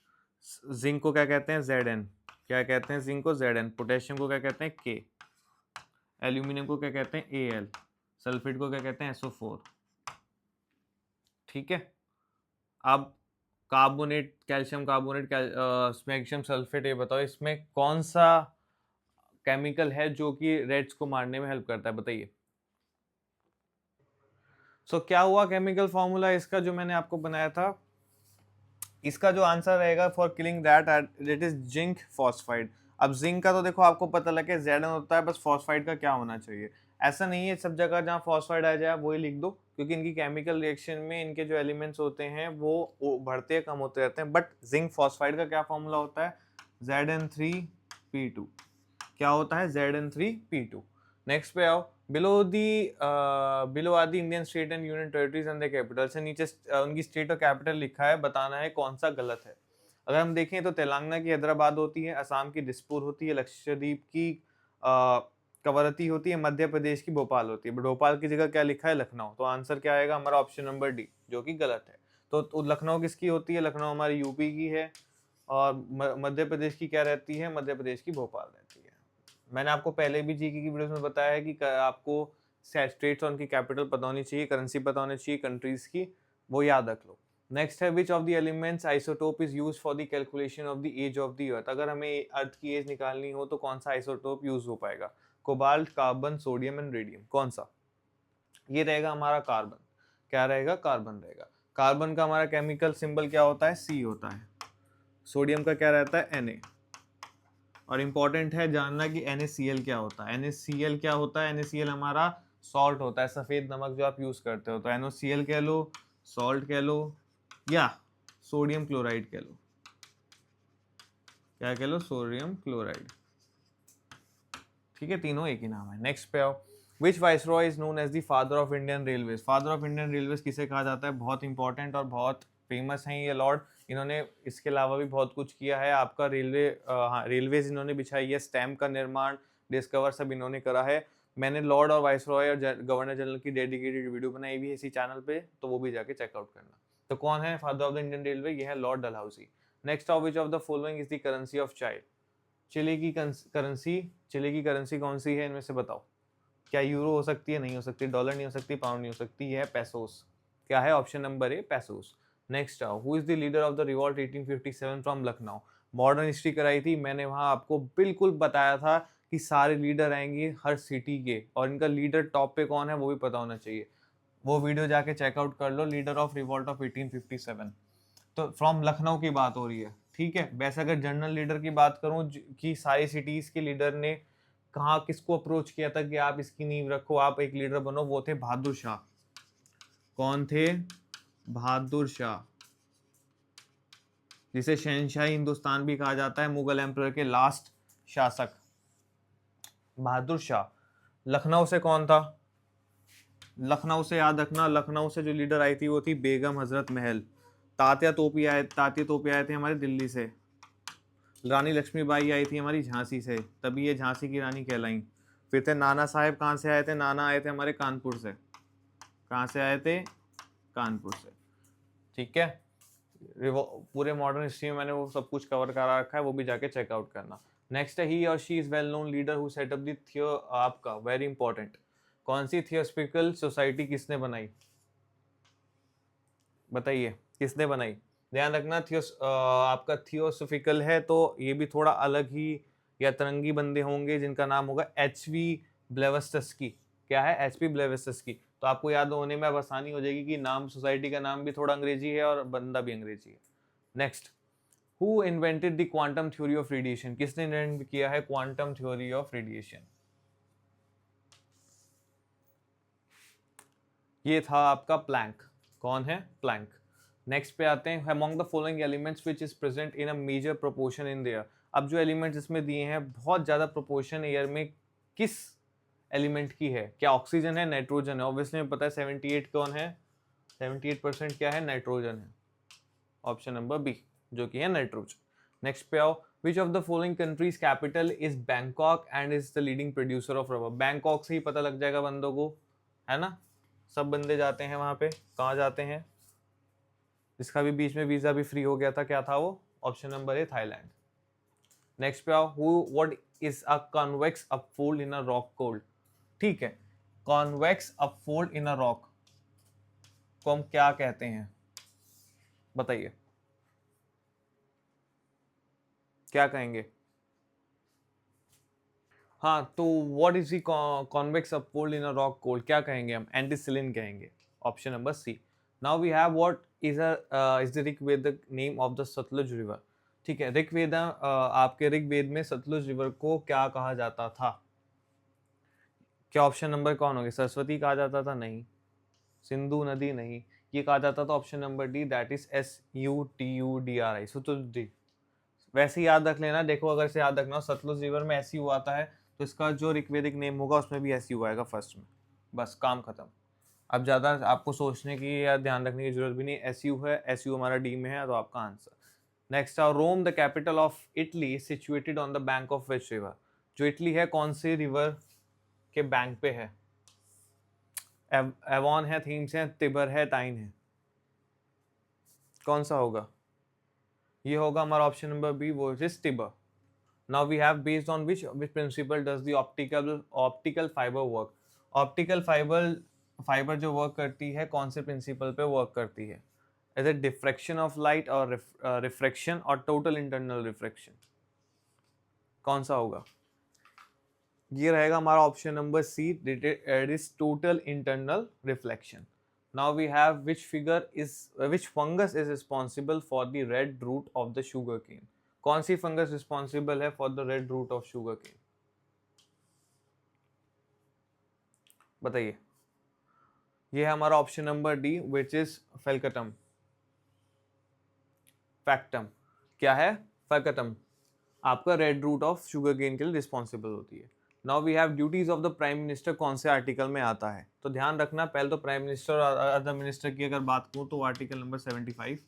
जिंक को क्या कहते हैं? Zn। क्या कहते हैं जिंक को? Zn। पोटेशियम को क्या कहते हैं? K। एल्यूमिनियम को क्या कहते हैं? Al। सल्फेट को क्या कहते हैं? SO4। ठीक है, अब carbonate, calcium carbonate, magnesium sulphate, ये बताओ इसमें कौन सा केमिकल है जो कि रेड्स को मारने में हेल्प करता है, बताइए। सो क्या हुआ केमिकल फॉर्मूला इसका जो मैंने आपको बनाया था? इसका जो आंसर रहेगा for killing that it is zinc phosphide. अब जिंक का तो देखो आपको पता लगे Zn होता है, बस फॉस्फाइड का क्या होना चाहिए? ऐसा नहीं है सब जगह जहाँ फॉस्फाइड आ जाए वही लिख दो, क्योंकि इनकी केमिकल रिएक्शन में इनके जो एलिमेंट्स होते हैं वो बढ़ते कम होते रहते हैं। बट जिंक फॉस्फाइड का क्या फॉर्मूला होता है? Zn3P2। क्या होता है ZN3P2। नेक्स्ट पे आओ, below are the Indian state and union territories and the capital, से नीचे उनकी स्टेट और कैपिटल लिखा है, बताना है कौन सा गलत है। अगर हम देखें तो तेलंगाना की हैदराबाद होती है, असम की दिसपुर होती है, लक्षद्वीप की कवरत्ती होती है, मध्य प्रदेश की भोपाल होती है। भोपाल की जगह क्या लिखा है, लखनऊ। तो आंसर क्या आएगा हमारा, ऑप्शन नंबर डी, जो कि गलत है। तो लखनऊ किसकी होती है, लखनऊ हमारी यूपी की है, और मध्य प्रदेश की क्या रहती है, मध्य प्रदेश की भोपाल रहती है। मैंने आपको पहले भी जीके की वीडियोस में बताया है कि आपको स्टेट्स और उनकी कैपिटल पता होनी चाहिए, करेंसी पता होनी चाहिए कंट्रीज की, वो याद रख लो। नेक्स्ट है, which of the elements isotope is use for the calculation of the age of the earth. अगर हमें अर्थ की एज निकालनी हो तो कौन सा आइसोटोप यूज हो पाएगा, cobalt, carbon, sodium and radium, कौन सा? ये रहेगा हमारा कार्बन। क्या रहेगा, कार्बन रहेगा। कार्बन का हमारा केमिकल सिंबल क्या होता है, C होता है। सोडियम का क्या रहता है, Na। और इंपॉर्टेंट है जानना कि NaCl क्या होता है। NaCl क्या होता है, NaCl हमारा सॉल्ट होता है, सफेद नमक जो आप यूज करते हो। तो NaCl कह लो, सॉल्ट कह लो, या सोडियम क्लोराइड कह लो। क्या कह लो, सोडियम क्लोराइड। ठीक है, तीनों एक ही नाम है। नेक्स्ट पे आओ, which viceroy is known as the father of Indian railways. Father of Indian railways किसे कहा जाता है, बहुत इंपॉर्टेंट और बहुत फेमस हैं ये लॉर्ड। इन्होंने इसके अलावा भी बहुत कुछ किया है आपका रेलवेज इन्होंने बिछाई है, स्टैम्प का निर्माण, डिस्कवर सब इन्होंने करा है। मैंने लॉर्ड और वाइसरॉय और गवर्नर जनरल की डेडिकेटेड वीडियो बनाई हुई है इसी चैनल पे, तो वो भी जाके चेकआउट करना। तो कौन है father of the Indian railway, ये है Lord Dalhousie. Next of which of the following is the currency of child. Chile की करेंसी कौन सी है, इनमें से बताओ। क्या यूरो हो सकती है, नहीं हो सकती, डॉलर नहीं हो सकती, पाउंड नहीं हो सकती, है पेसोस। क्या है, option number A, pesos. Next आओ, who is the leader of the revolt 1857 from Lucknow. Modern history कराई थी मैंने, वहां आपको बिल्कुल बताया था कि सारे लीडर आएंगे हर सिटी के, और इनका लीडर टॉप पे कौन है वो भी पता होना चाहिए। वो वीडियो जाके चेकआउट कर लो, लीडर ऑफ रिवॉल्ट ऑफ 1857। तो फ्रॉम लखनऊ की बात हो रही है, ठीक है। वैसे अगर जनरल लीडर की बात करूं कि सारी सिटीज के लीडर ने कहा, किसको अप्रोच किया था कि आप इसकी नींव रखो, आप एक लीडर बनो, वो थे बहादुर शाह। कौन थे, बहादुर शाह, जिसे शहनशाही हिंदुस्तान भी कहा जाता है, मुगल एम्परर के लास्ट शासक बहादुर शाह। लखनऊ से कौन था, लखनऊ से याद रखना, लखनऊ से जो लीडर आई थी वो थी बेगम हजरत महल। तात्या तोपी आए थे हमारे दिल्ली से। रानी लक्ष्मीबाई आई थी हमारी झांसी से, तभी ये झांसी की रानी कहलाई। फिर थे नाना साहेब, कहाँ से आए थे, नाना आए थे हमारे कानपुर से। कहाँ से आए थे, कानपुर से। ठीक है, पूरे मॉडर्न हिस्ट्री में मैंने वो सब कुछ कवर करा रखा है, वो भी जाके चेकआउट करना। नेक्स्ट है, ही और she is well known leader who set up the आपका वेरी इंपॉर्टेंट, कौन सी थियोसॉफिकल सोसाइटी किसने बनाई, बताइए किसने बनाई। ध्यान रखना, आपका थियोसॉफिकल है तो ये भी थोड़ा अलग ही या तरंगी बंदे होंगे जिनका नाम होगा HV ब्लेवस्टस्की। क्या है, HP ब्लेवस्टस्की। तो आपको याद होने में अब आसानी हो जाएगी कि नाम, सोसाइटी का नाम भी थोड़ा अंग्रेजी है और बंदा भी अंग्रेजी है। Next, who invented the quantum theory of radiation. किसने इन्वेंट किया है क्वांटम थ्योरी ऑफ रेडिएशन, ये था आपका प्लैंक। कौन है, प्लैंक। नेक्स्ट पे आते हैं, among the following elements which is present in a major proportion in the air. अब जो एलिमेंट्स इसमें दिए हैं, बहुत ज्यादा प्रोपोर्शन एयर में किस एलिमेंट की है, क्या ऑक्सीजन है, नाइट्रोजन है। ऑब्वियसली हमें पता है 78 कौन है, 78% क्या है, नाइट्रोजन है। ऑप्शन नंबर बी, जो कि है नाइट्रोजन। नेक्स्ट पे आओ, विच of the following countries capital is Bangkok and is the leading producer of rubber. Bangkok से ही पता लग जाएगा बंदों को, है ना, सब बंदे जाते हैं वहां पे। कहाँ जाते हैं, जिसका भी बीच में वीजा भी फ्री हो गया था, क्या था वो, option number A, Thailand. Next पे आओ, what is a convex upfold in a rock cold. ठीक है, convex upfold in a rock को हम क्या कहते हैं, बताइए क्या कहेंगे। हाँ, तो what is the convex upfold in a rock cold, क्या कहेंगे हम, एंटीसिलिन कहेंगे। Option number C. Now we have what is the Rigveda name of the Sutlej river. ठीक है, ऋग्वेद, आपके ऋग्वेद में सतलुज रिवर को क्या कहा जाता था। क्या ऑप्शन नंबर कौन होगा, सरस्वती कहा जाता था, नहीं। सिंधु नदी, नहीं। ये कहा जाता था option number D, that is SUTUDRI, Satudri. वैसे ही याद रख लेना। देखो अगर से याद रखना हो सतलुज रिवर में एस यू आता है तो इसका जो ऋग्वेदिक नेम होगा उसमें भी एस यू आएगा फर्स्ट में, बस काम खत्म। अब ज़्यादा आपको सोचने की या ध्यान रखने की जरूरत भी नहीं, एस यू है, एस यू हमारा डी में है तो आपका आंसर। नेक्स्ट है रोम the capital of Italy situated on the bank of which river. जो इटली है कौन सी रिवर के बैंक पे है? एवॉन है, थीम्स है, तिबर है, टाइन है, कौन सा होगा? ये होगा हमारा ऑप्शन नंबर बी, वो इज तिबर। Now we have based on which principle does the optical fibre work. Optical fibre जो वर्क करती है कौन से प्रिंसिपल पे वर्क करती है? Is it diffraction of light और रिफ्रैक्शन और टोटल इंटरनल रिफ्रैक्शन? कौन सा होगा? ये रहेगा हमारा option number C, it is total internal reflection. Now we have which fungus is responsible for the red root of the sugar cane? कौन सी फंगस रिस्पॉन्सिबल है for the red root of sugar cane? बताइए। ये है हमारा option number D which is फेल्कटम। फैक्टम क्या है? फैक्टम आपका red root of sugar cane के लिए रिस्पॉन्सिबल होती है। Now we have duties of the prime minister, कौन से आर्टिकल में आता है? तो ध्यान रखना, पहले तो प्राइम मिनिस्टर और अदर मिनिस्टर की अगर बात करूँ तो आर्टिकल नंबर 75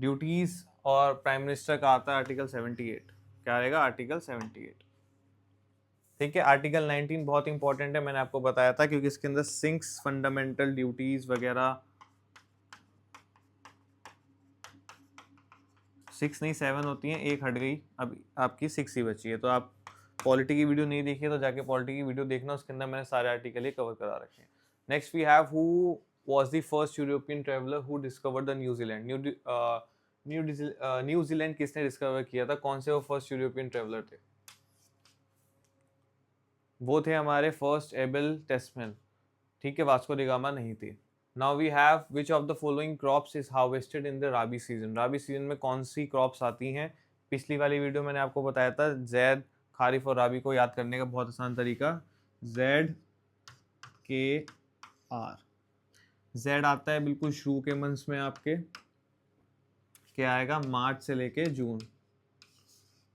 ड्यूटीज, और प्राइम मिनिस्टर का आता है आर्टिकल 78। क्या रहेगा? आर्टिकल 78। ठीक है। आर्टिकल 19 बहुत इंपॉर्टेंट है, मैंने आपको बताया था, क्योंकि इसके अंदर 6 फंडामेंटल ड्यूटीज वगैरह, 6 नहीं 7 होती हैं, एक हट गई, अब आपकी 6 ही बची है। तो आप पॉलिटी की वीडियो नहीं देखी है तो जाके पॉलिटी की वीडियो देखना, उसके अंदर मैंने सारे आर्टिकल ही कवर करा रखे हैं। Next we have who was the first European traveller who discovered the New Zealand. New Zealand किसने डिस्कवर किया था? कौन से वो फर्स्ट यूरोपियन ट्रैवलर थे? वो थे हमारे फर्स्ट एबल टेस्मेन। ठीक है, वास्को डी गामा नहीं थी। Now we have which of the following crops is harvested in the rabi season. Rabi season में कौन सी क्रॉप्स आती हैं? पिछली वाली वीडियो मैंने आपको बताया था जैद, खारिफ और राबी को याद करने का बहुत आसान तरीका, ZKR। जेड आता है बिल्कुल शुरू के मंथ्स में आपके, क्या आएगा? मार्च से लेके जून,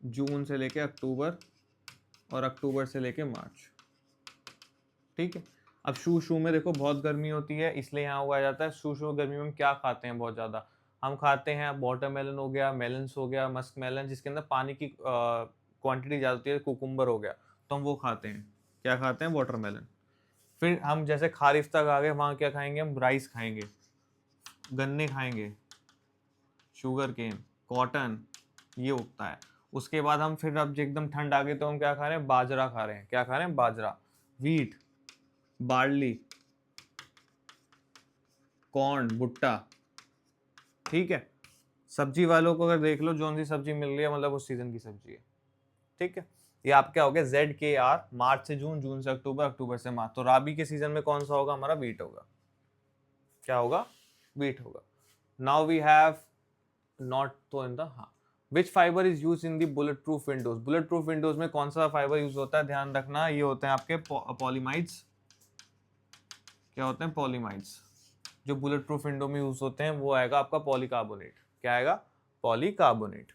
जून से लेके अक्टूबर, और अक्टूबर से लेके मार्च। ठीक है। अब शू में देखो बहुत गर्मी होती है, इसलिए यहाँ उगाया जाता है। शू गर्मी में हम क्या खाते हैं बहुत ज़्यादा? हम खाते हैं वाटरमेलन हो गया, मेलन्स हो गया, मस्क मेलन, जिसके अंदर पानी की क्वांटिटी ज़्यादा होती है, कुकुम्बर हो गया, तो हम वो खाते हैं। क्या खाते हैं? वाटरमेलन। फिर हम जैसे खारिफ तक आ गए, वहाँ क्या खाएंगे? हम राइस खाएंगे, गन्ने खाएंगे, शुगर केन, कॉटन, ये उगता है। उसके बाद हम फिर अब एकदम ठंड आ गई तो हम क्या खा रहे हैं? बाजरा खा रहे हैं। क्या खा रहे हैं? बाजरा, वीट, बार्ली, कॉर्न, भुट्टा। ठीक है। सब्जी वालों को अगर देख लो, जो सी सब्जी मिल रही है मतलब उस सीजन की सब्जी है। ठीक है। ये आप क्या हो गया? ZKR, मार्च से जून, जून से अक्टूबर, अक्टूबर से मार्च। तो राबी के सीजन में कौन सा होगा हमारा? वीट होगा। क्या होगा? वीट होगा। नाउ वी हैव नॉट तो इन द, हाँ, which fibre is use in the bullet proof windows. Bullet proof windows में कौन सा फाइबर यूज होता है? ध्यान रखना, ये होते हैं आपके पॉलीमाइड्स। क्या होते हैं? पॉलीमाइड्स। जो बुलेट प्रूफ विंडो में यूज होते हैं वो आएगा आपका पॉलीकार्बोनेट। क्या आएगा? पॉलीकार्बोनेट।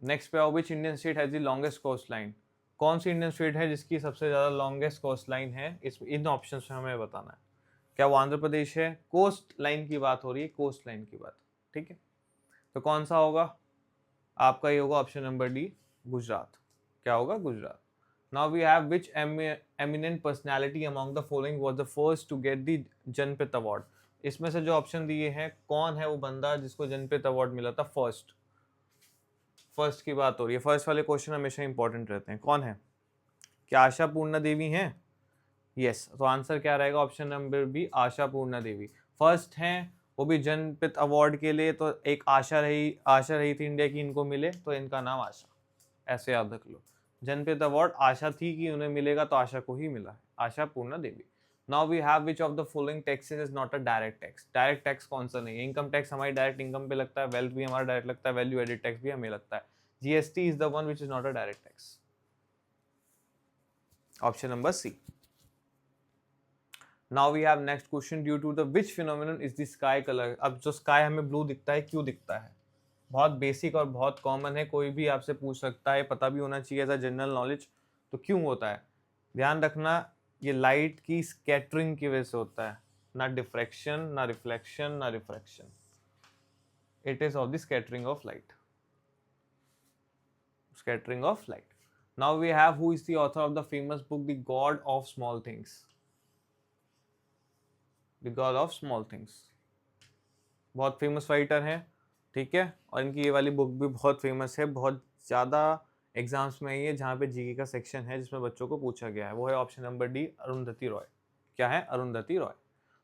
नेक्स्ट पे आओ, which Indian state has the longest coast line. कौन सी इंडियन स्टेट है जिसकी सबसे ज्यादा लॉन्गेस्ट कोस्ट लाइन है? इन ऑप्शन में हमें बताना है। क्या वो आंध्र प्रदेश है? कोस्ट लाइन की बात हो रही है, कोस्ट लाइन की बात। ठीक है। तो कौन सा होगा आपका? ये होगा ऑप्शन नंबर डी, गुजरात। क्या होगा? Gujarat. Now we have which eminent personality among the following was the first to get the Janpath award. इसमें से जो ऑप्शन दिए हैं, कौन है वो बंदा जिसको जनपथ अवार्ड मिला था? फर्स्ट की बात हो रही है। फर्स्ट वाले क्वेश्चन हमेशा इंपॉर्टेंट रहते हैं। कौन है? क्या आशा पूर्णा देवी हैं? यस। तो आंसर क्या रहेगा? ऑप्शन नंबर बी, आशा पूर्णा देवी फर्स्ट हैं, वो भी जनपथ अवार्ड के लिए। तो एक आशा रही थी इंडिया की इनको मिले, तो इनका नाम आशा, ऐसे याद रख लो। जनपथ अवार्ड आशा थी कि उन्हें मिलेगा, तो आशा को ही मिला है, Asha Purna Devi. Now we have which of the following taxes is not a direct tax. Direct tax कौन सा नहीं है? इनकम टैक्स हमारी डायरेक्ट इनकम पे लगता है, वेल्थ भी हमारा डायरेक्ट लगता है, वैल्यू एडेड टैक्स भी हमें लगता है। GST is the one which is not a direct tax. Option number C. Now we have next question, due to the which phenomenon is the sky colour. अब जो sky हमें blue दिखता है, क्यों दिखता है? बहुत बेसिक और बहुत कॉमन है, कोई भी आपसे पूछ सकता है, पता भी होना चाहिए एज अ जनरल नॉलेज। तो क्यों होता है, ध्यान रखना, ये लाइट की स्कैटरिंग की वजह से होता है, ना डिफ्रैक्शन, ना रिफ्लेक्शन, ना refraction, it is of the scattering of light, scattering of light. Now we have who is the author of the famous book The God of Small Things. The God of Small Things. बहुत famous writer हैं, ठीक है, और इनकी ये वाली book भी बहुत फेमस है, बहुत ज़्यादा एग्जाम्स में ये जहाँ पे जीके का सेक्शन है जिसमें बच्चों को पूछा गया है, वो है option number D, Arundhati Roy. क्या है, Arundhati Roy.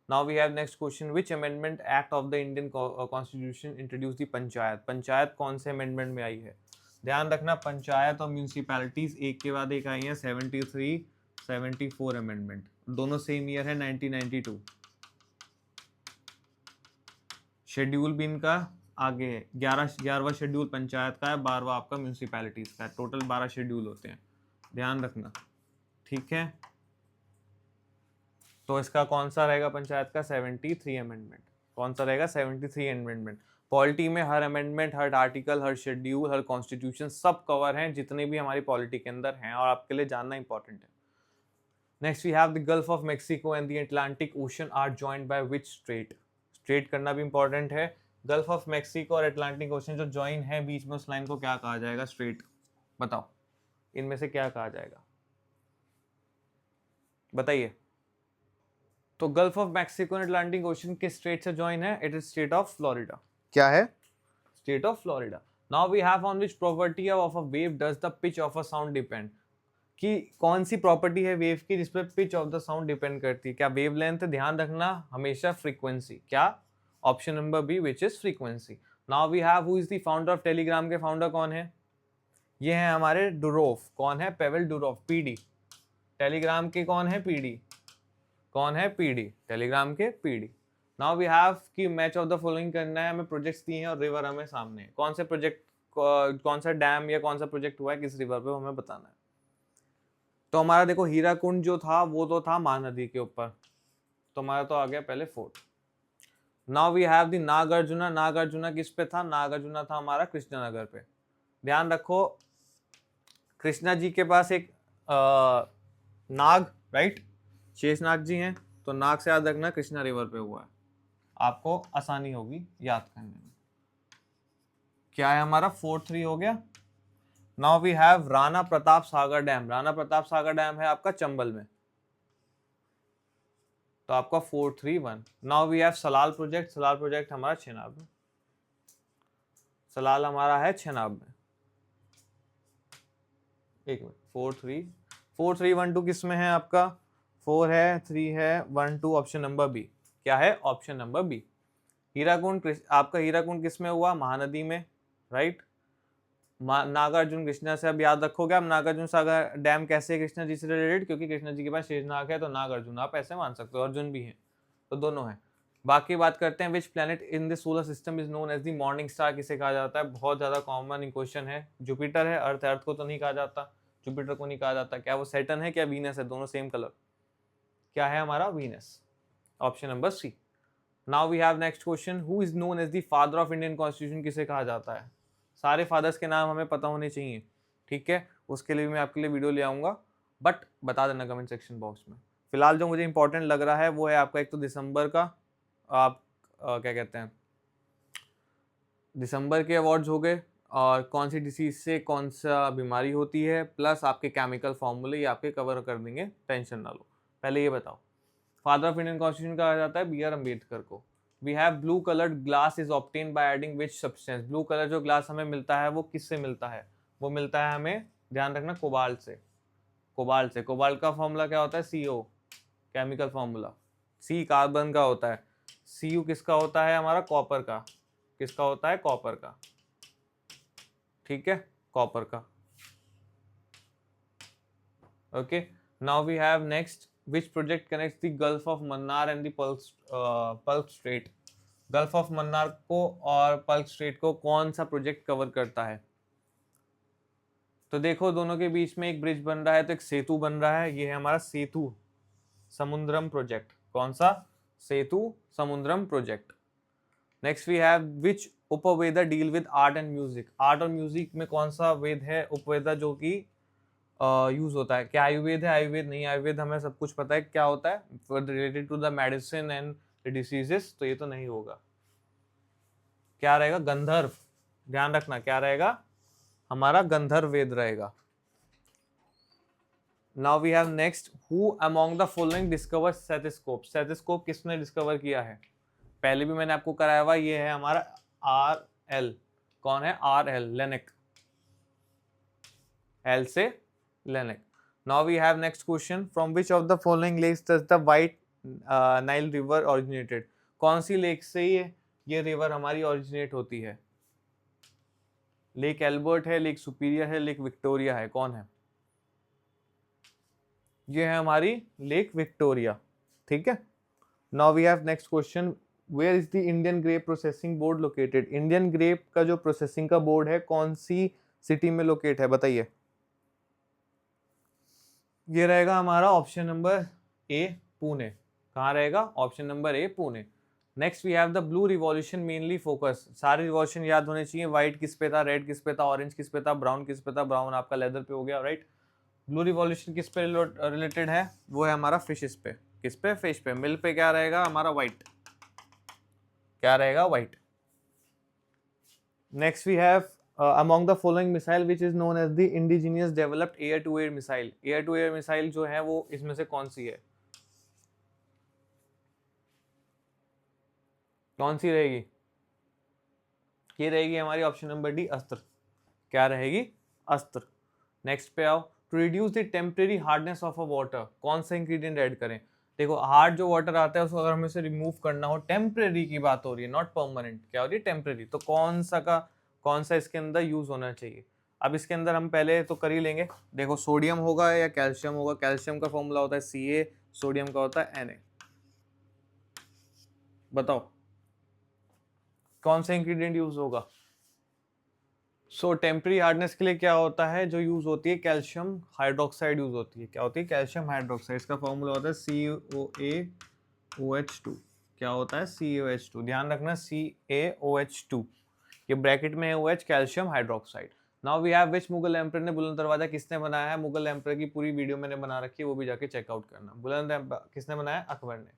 Now we have next question, which amendment act of the Indian constitution introduce the panchayat. Panchayat कौन से अमेंडमेंट में आई है, ध्यान रखना, पंचायत और म्यूनिसिपैलिटीज एक के बाद एक आई हैं, 73, 74 अमेंडमेंट, दोनों सेम ईयर है 1992। शेड्यूल भी इनका आगे है, 11वां शेड्यूल पंचायत का है, 12वां आपका म्यूनिसिपैलिटीज का है, टोटल 12 शेड्यूल होते हैं, ध्यान रखना, ठीक है। तो इसका कौन सा रहेगा पंचायत का, 73 अमेंडमेंट, कौन सा रहेगा, 73 अमेंडमेंट। पॉलिटी में हर अमेंडमेंट, हर आर्टिकल, हर शेड्यूल, हर कॉन्स्टिट्यूशन सब कवर हैं जितने भी हमारी पॉलिटी के अंदर हैं, और आपके लिए जानना इंपॉर्टेंट है। Next we have the Gulf of Mexico and the Atlantic Ocean are joined by which state. State करना भी इंपॉर्टेंट है, गल्फ ऑफ मेक्सिको और अटलांटिक ओशन जो ज्वाइन है बीच में, उस लाइन को क्या कहा जाएगा, स्ट्रेट, बताओ इनमें से क्या कहा जाएगा, बताइए। तो Gulf of Mexico and Atlantic Ocean किस स्टेट से ज्वाइन है, it is state of Florida. क्या है, state of Florida. Now we have on which property of a wave does the pitch of a sound depend, कि कौन सी property है wave की जिसपे pitch of the sound depend करती है, क्या वेव लेंथ, ध्यान रखना हमेशा फ्रीक्वेंसी, क्या, option number B which is frequency. Now we have who is the founder of Telegram, के फाउंडर कौन है, ये है हमारे डुरोफ, कौन है, पेवेल डुरोफ, पीडी, टेलीग्राम के कौन है, पीडी, कौन है, पीडी, टेलीग्राम के पीडी। नाउ वी हैव कि मैच ऑफ द फॉलोइंग करना है, हमें प्रोजेक्ट्स दिए हैं और रिवर हमें सामने है, कौन से प्रोजेक्ट, कौन सा डैम या कौन सा प्रोजेक्ट हुआ है किस रिवर पे, हमें बताना है। तो हमारा देखो हीराकुंड जो था वो तो था महानदी के ऊपर, तो हमारा तो आ गया पहले fort. Now we have the Nagarjuna, Nagarjuna किस पे था, नागार्जुना था हमारा कृष्णनगर पे। ध्यान रखो कृष्णा जी के पास एक नाग, राइट, शेषनाग जी हैं, तो नाग से याद रखना कृष्णा रिवर पे हुआ है, आपको आसानी होगी याद करने में। क्या है हमारा 4-3 हो गया। Now we have Rana Pratap Sagar dam, Rana Pratap Sagar dam है आपका चंबल में, तो आपका 4-3-1। Now we have Salal project, Salal project हमारा चेनाब में, सलाल हमारा है चेनाब में, एक मिनट, 4-3-1-2 किस में है आपका, 4 है, 3 है, 1-2, ऑप्शन नंबर बी, क्या है, ऑप्शन नंबर बी। हीराकुंड, आपका हीराकुंड किस में हुआ, महानदी में, राइट। नागार्जुन कृष्णा से अब याद रखोगे आप, नागार्जुन सागर डैम कैसे है कृष्णा जी से रिलेटेड, क्योंकि कृष्णा जी के पास शेषनाग है, तो नागार्जुन आप ऐसे मान सकते हो, अर्जुन भी है, तो दोनों है। बाकी बात करते हैं, which planet in the solar system is known as the morning star, किसे कहा जाता है, बहुत ज्यादा कॉमन क्वेश्चन है, जुपिटर है, अर्थ, अर्थ को तो नहीं कहा जाता, जुपिटर को नहीं कहा जाता, क्या वो सैटर्न है, क्या वीनस है, दोनों सेम कलर, क्या है हमारा, Venus, option number C. Now we have next question, who is known as the father of Indian constitution, किसे कहा जाता है, सारे फादर्स के नाम हमें पता होने चाहिए, ठीक है, उसके लिए भी मैं आपके लिए वीडियो ले आऊंगा, बट बता देना कमेंट सेक्शन बॉक्स में। फिलहाल जो मुझे इंपॉर्टेंट लग रहा है वो है आपका एक तो दिसंबर का, आप क्या कहते हैं, दिसंबर के अवार्ड्स हो गए, और कौन सी डिसीज से कौन सा बीमारी होती है, प्लस आपके केमिकल फॉर्मूले ये आपके कवर कर देंगे, टेंशन ना लो। पहले ये बताओ, फादर ऑफ इंडियन कॉन्स्टिट्यूशन कहा जाता है बी आर अम्बेडकर को। We have blue coloured glass is obtain by adding which substance, blue colour जो ग्लास हमें मिलता है वो किससे मिलता है, वो मिलता है हमें, ध्यान रखना, कोबाल्ट से, कोबाल्ट से। कोबाल्ट का फॉर्मूला क्या होता है, CO, chemical formula, C carbon का होता है, Cu किसका होता है हमारा, कॉपर का, किसका होता है, कॉपर का, ठीक है, कॉपर का, okay. Now we have next, which project connects the Gulf of Mannar and the Palk Strait, gulf of Mannar को और पल्क स्ट्रेट को कौन सा प्रोजेक्ट कवर करता है, तो देखो दोनों के बीच में एक ब्रिज बन रहा है, तो एक सेतु बन रहा है, ये है हमारा सेतु समुद्रम प्रोजेक्ट, कौन सा, Sethu Samudram project. Next we have which Upaveda deal with art and music. Art और म्यूजिक में कौन सा वेद है उपवेदा जो कि यूज होता है? क्या आयुर्वेद है? आयुर्वेद नहीं, आयुर्वेद हमें सब कुछ पता है क्या होता है, related to the medicine and the diseases, तो ये तो नहीं होगा। क्या रहेगा? गंधर्व। ध्यान रखना क्या रहेगा, हमारा गंधर्व वेद रहेगा। Now we have next, who among the following discover stethoscope. Stethoscope किसने डिस्कवर किया है? पहले भी मैंने आपको कराया हुआ, ये है हमारा आर एल। कौन है? R L, Laennec. एल से Laennec. Now we have next question, from which of the following lakes does the White Nile river originated. कौन सी लेक से ये रिवर हमारी ओरिजिनेट होती है? लेक एल्बर्ट है, लेक सुपीरियर है, लेक विक्टोरिया है, कौन है? ये है हमारी लेक विक्टोरिया। ठीक है। Now we have next question, where is the Indian grape processing board located. Indian grape का जो प्रोसेसिंग का बोर्ड है कौन सी सिटी में लोकेट है, बताइए। ये रहेगा हमारा ऑप्शन नंबर ए, पुणे। कहाँ रहेगा? Option number A, Pune. Next we have the blue revolution mainly focus. सारे रिवॉल्यूशन याद होने चाहिए। व्हाइट किस पे था, रेड किस पे था, ऑरेंज किस पे था, ब्राउन किस पे था। ब्राउन आपका लेदर पे हो गया, राइट। ब्लू रिवॉल्यूशन किस पे रिलेटेड है? वो है हमारा फिशेस पे। किस पे? फिश पे। मिल पे क्या रहेगा हमारा? व्हाइट। क्या रहेगा? White. Next we have among the following missile which is known as the indigenous developed air to air missile। air to air missile जो है वो इसमें से कौन सी है? कौन सी रहेगी? ये रहेगी हमारी ऑप्शन नंबर डी, अस्त्र। क्या रहेगी? अस्त्र। नेक्स्ट पे आओ, to reduce the temporary hardness of a water, कौन सा इंग्रेडिएंट ऐड करें? देखो हार्ड जो वाटर आता है उसको अगर हमें से रिमूव करना हो, टेम्परेरी की बात हो रही है, नॉट परमानेंट। क्या हो रही है? टेम्परेरी। तो कौन सा इसके अंदर यूज होना चाहिए? अब इसके अंदर हम पहले तो कर ही लेंगे। देखो सोडियम होगा या कैल्शियम होगा। कैल्शियम का फॉर्मूला होता है Ca, सोडियम का होता है Na। बताओ कौन सा इंग्रेडिएंट यूज होगा? सो टेम्परेरी हार्डनेस के लिए क्या होता है जो यूज होती है? कैल्शियम हाइड्रोक्साइड यूज होती है। क्या होती है? Calcium hydroxide. इसका फॉर्मूला होता है CaOH2। क्या होता है? CaOH2। ध्यान रखना CaOH2, ये ब्रैकेट में है OH, calcium hydroxide. Now we have which Mughal emperor ने बुलंद दरवाजा किसने बनाया है? मुगल एम्पर की पूरी वीडियो मैंने बना रखी है, वो भी जाके चेकआउट करना। बुलंद किसने बनाया? अकबर ने।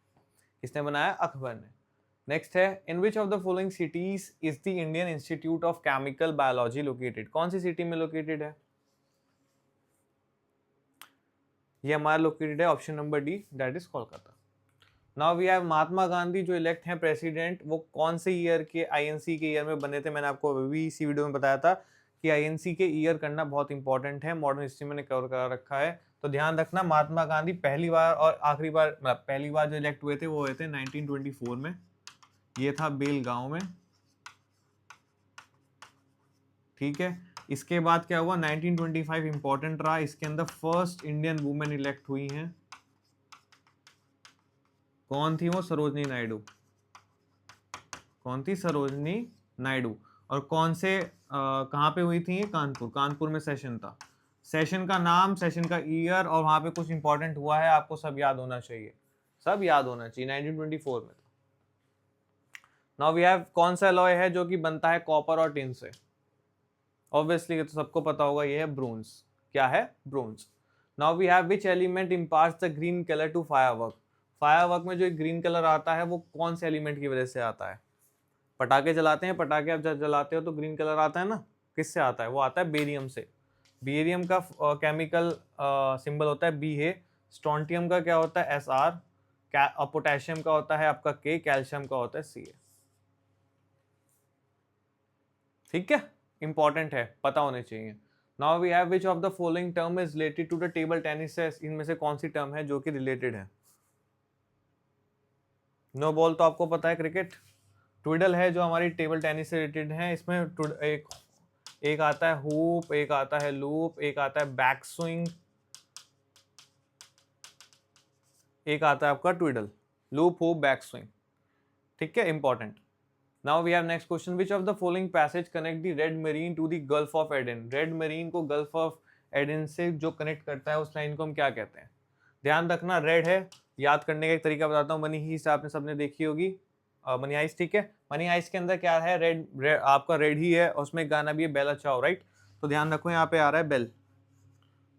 किसने बनाया? अकबर ने। नेक्स्ट है, in which of the following cities is the Indian institute of chemical biology located. कौन सी सिटी में लोकेटेड है? ये हमारा लोकेटेड है option number D, that is Kolkata. Now we have Mahatma Gandhi जो इलेक्ट हैं प्रेसिडेंट, वो कौन से ईयर के आईएनसी के ईयर में बने थे? मैंने आपको अभी इसी वीडियो में बताया था कि आईएनसी के ईयर करना बहुत इंपॉर्टेंट है, मॉडर्न हिस्ट्री में कवर करा रखा है। तो ध्यान रखना महात्मा गांधी पहली बार और आखिरी बार, मतलब पहली बार जो इलेक्ट हुए थे वो हुए थे 1924 में। ये था बेलगांव में। ठीक है। इसके बाद क्या हुआ? 1925 इंपॉर्टेंट रहा, इसके अंदर फर्स्ट इंडियन वुमेन इलेक्ट हुई हैं। कौन थी वो? सरोजनी नायडू। कौन थी? सरोजनी नायडू। और कौन से कहाँ पे हुई थी ये? कानपुर। कानपुर में सेशन था। सेशन का नाम, सेशन का ईयर और वहां पे कुछ इंपॉर्टेंट हुआ है, आपको सब याद होना चाहिए। सब याद होना चाहिए। 1924 में था। नाउ वी हैव, कौन सा अलॉय है जो कि बनता है कॉपर और टिन से? ऑब्वियसली तो सबको पता होगा, ये है ब्रोंज। क्या है? Bronze. Now we have which element imparts the green colour to firework. Firework में जो ग्रीन कलर आता है वो कौन से एलिमेंट की वजह से आता है? पटाखे जलाते हैं, पटाखे आप जब जलाते हो तो ग्रीन कलर आता है ना, किससे आता है? वो आता है बेरियम से। बेरियम का केमिकल सिंबल होता है बी है। स्ट्रोंटियम का क्या होता है? Sr। पोटेशियम का होता है आपका K। कैल्शियम का होता है Ca। ठीक है, इंपॉर्टेंट है, पता होने चाहिए। Now we have which of the following term is related to the table tennis. इनमें से कौन सी टर्म है जो कि रिलेटेड है? नो बॉल तो आपको पता है, क्रिकेट। ट्विडल है जो हमारी टेबल टेनिस से रिलेटेड है। इसमें एक आता है हुप, एक आता है लूप, एक आता है बैक स्विंग, एक आता है आपका twiddle. Loop, hoop, back swing. ठीक है, important. Now we have next question, which of the following passage connect the red marine to the Gulf of Aden. Red marine को गल्फ ऑफ एडन से जो connect करता है उस line को हम क्या कहते हैं? ध्यान रखना, रेड है, याद करने का एक तरीका बताता हूँ। मनी ही आपने सबने देखी होगी, मनी हाइस्ट, ठीक है। मनी हाइस्ट के अंदर क्या है, रेड आपका रेड ही है, और उसमें गाना भी है बेला चाओ, राइट। तो ध्यान रखो यहाँ पे आ रहा है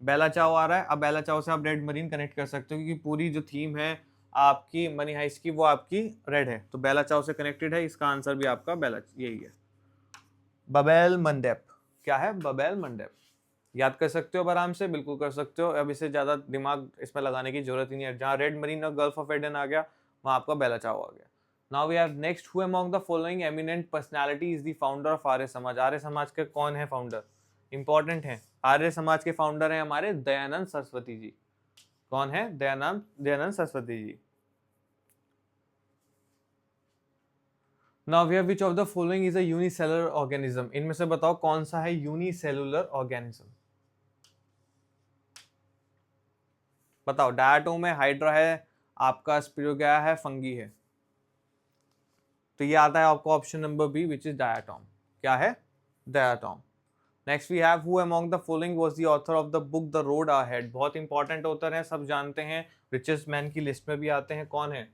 बेला चाओ आ रहा है। अब बेला चाओ से आप रेड मरीन कनेक्ट कर सकते हो, क्योंकि पूरी जो थीम है आपकी मनी हाइस्ट की वो आपकी रेड है, तो बेला चाओ से कनेक्टेड है। इसका आंसर भी आपका बेला यही है, बबेल मंडेप। क्या है, बबेल मंडेप। याद कर सकते हो आराम से, बिल्कुल कर सकते हो। अब इसे ज्यादा दिमाग इसमें लगाने की जरूरत ही नहीं है। जहाँ रेड मरीन और गल्फ ऑफ एडन आ गया, वहां आपका बेला चाओ आ गया। Now we have next, who among the following eminent personality is the founder of Arya Samaj. Arya समाज के कौन है फाउंडर, इंपॉर्टेंट है। आर्य समाज के फाउंडर है हमारे दयानंद सरस्वती जी। कौन है, Dayanand Saraswati ji. Now we have which of the following is a unicellular organism. इनमें से बताओ कौन सा है यूनिसेलुलर ऑर्गेनिज्म, बताओ। डायटोम है, हाइड्रा है, आपका स्पिरोगेया है, फंगी है। तो ये आता है आपको option number B, which is diatom. क्या है, diatom. Next we have, who among the following was the author of the book the road ahead. बहुत इंपॉर्टेंट ऑथर है, सब जानते हैं, रिचेस्ट मैन की लिस्ट में भी आते हैं। कौन है,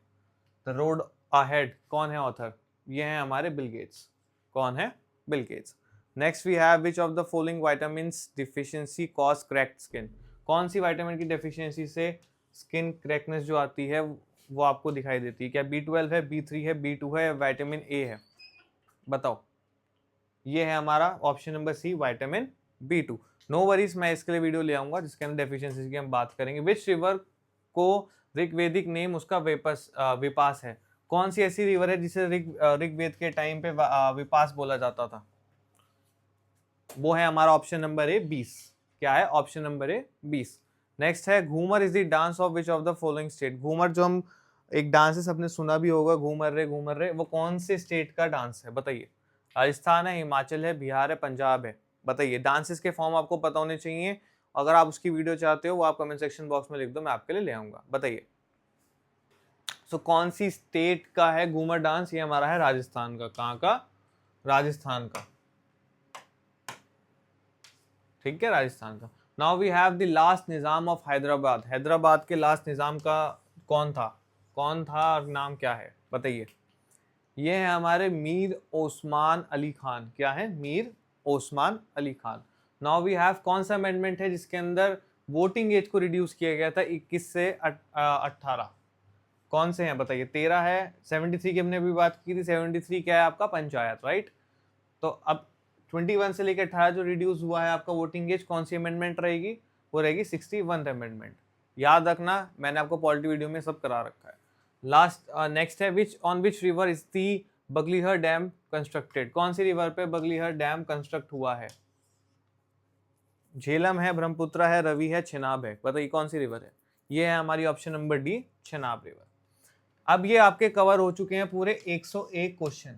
द रोड अहेड, कौन है ऑथर, ये है हमारे बिल गेट्स। कौन है, Bill Gates. Next we have, which of the following vitamins deficiency cause cracked skin. कौन सी विटामिन की डेफिशिएंसी से स्किन क्रैकनेस जो आती है वो आपको दिखाई देती है। क्या B12 है, B3 है, B2 है, विटामिन ए है, बताओ। ये है हमारा option number C, vitamin B2। No worries, मैं इसके लिए वीडियो ले आऊंगा जिसके अंदर डेफिशिएंसी की हम बात करेंगे। विच रिवर को ऋग्वेदिक नेम उसका विपास है। कौन सी ऐसी रिवर है जिसे ऋग्वेद के टाइम पे विपास बोला जाता था, वो है हमारा ऑप्शन नंबर ए 20। क्या है, ऑप्शन नंबर ए 20। नेक्स्ट है, Ghoomar is the dance of which of the following state. Ghoomar जो हम एक डांस है, सबने सुना भी होगा, घूमर रे, वो कौन से स्टेट का डांस है, बताइए। राजस्थान है, हिमाचल है, बिहार है, पंजाब है, बताइए। डांसेस के फॉर्म आपको पता होने चाहिए। अगर आप उसकी वीडियो चाहते हो वो आप कमेंट सेक्शन बॉक्स में लिख दो, मैं आपके लिए ले आऊंगा, बताइए। सो कौन सी स्टेट का है घूमर डांस, ये हमारा है राजस्थान का। कहाँ का, राजस्थान का, ठीक है, राजस्थान का। Now we have the last Nizam of Hyderabad. Hyderabad के लास्ट निजाम का कौन था, और नाम क्या है, बताइए। ये है हमारे मीर ओस्मान अली खान। क्या है, Mir Osman Ali Khan. Now we have, कौन सा अमेंडमेंट है जिसके अंदर वोटिंग एज को रिड्यूस किया गया था 21 से 18। कौन से हैं, बताइए। 13 है, 73 की हमने भी बात की थी। 73 क्या है आपका, पंचायत, राइट। तो अब 21 से लेकर 18 जो रिड्यूस हुआ है आपका वोटिंग एज, कौन सी अमेंडमेंट रहेगी, वो रहेगी 61th अमेंडमेंट। याद रखना, मैंने आपको पॉलिटी वीडियो में सब करा रखा है। लास्ट नेक्स्ट है, which on which river is the Baglihar dam constructed. कौन सी रिवर पे बगलीहर डैम कंस्ट्रक्ट हुआ है। झेलम है, ब्रह्मपुत्र है, रवि है, चेनाब है, बताइए कौन सी रिवर है। ये है हमारी option number D, Chenab river. अब ये आपके कवर हो चुके हैं पूरे 101 क्वेश्चन।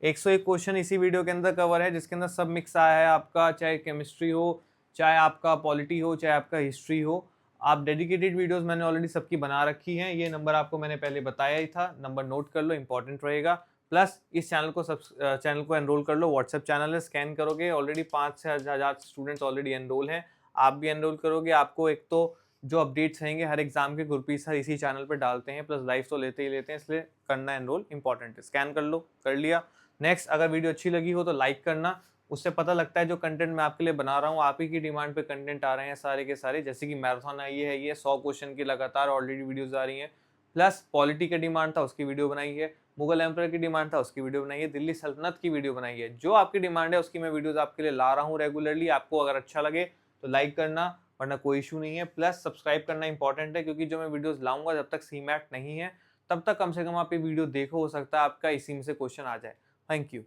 101 क्वेश्चन इसी वीडियो के अंदर कवर है, जिसके अंदर सब मिक्स आया है आपका, चाहे केमिस्ट्री हो, चाहे आपका पॉलिटी हो, चाहे आपका हिस्ट्री हो। आप डेडिकेटेड वीडियोस मैंने ऑलरेडी सबकी बना रखी हैं। ये नंबर आपको मैंने पहले बताया ही था, नंबर नोट कर लो, इंपॉर्टेंट रहेगा। प्लस इस चैनल को एनरोल कर लो, व्हाट्सएप चैनल है, स्कैन करोगे, ऑलरेडी 5 से 1000 स्टूडेंट्स ऑलरेडी एनरोल हैं। आप भी एनरोल करोगे, आपको एक तो जो अपडेट्स रहेंगे हर एग्जाम के ग्रुप सर इसी चैनल पर डालते हैं, प्लस लाइव तो लेते ही लेते हैं, इसलिए करना एनरोल इंपॉर्टेंट है। स्कैन कर लो, कर लिया। नेक्स्ट, अगर वीडियो अच्छी लगी हो तो लाइक करना, उससे पता लगता है जो कंटेंट मैं आपके लिए बना रहा हूँ, आप ही की डिमांड पे कंटेंट आ रहे हैं सारे के सारे। जैसे कि मैराथन आई है, ये 100 क्वेश्चन की लगातार ऑलरेडी वीडियोस आ रही हैं। प्लस पॉलिटी का डिमांड था, उसकी वीडियो बनाई है। मुगल एम्पायर की डिमांड था, उसकी वीडियो बनाई है। दिल्ली सल्तनत की वीडियो बनाई है। जो आपकी डिमांड है उसकी मैं वीडियोस आपके लिए ला रहा हूँ रेगुलरली। आपको अगर अच्छा लगे तो लाइक करना, वरना कोई इशू नहीं है। प्लस सब्सक्राइब करना इंपॉर्टेंट है, क्योंकि जो मैं वीडियोस लाऊंगा जब तक सीमैट नहीं है तब तक कम से कम आप ये वीडियो देखो, हो सकता है आपका इसी में से क्वेश्चन आ जाए। Thank you.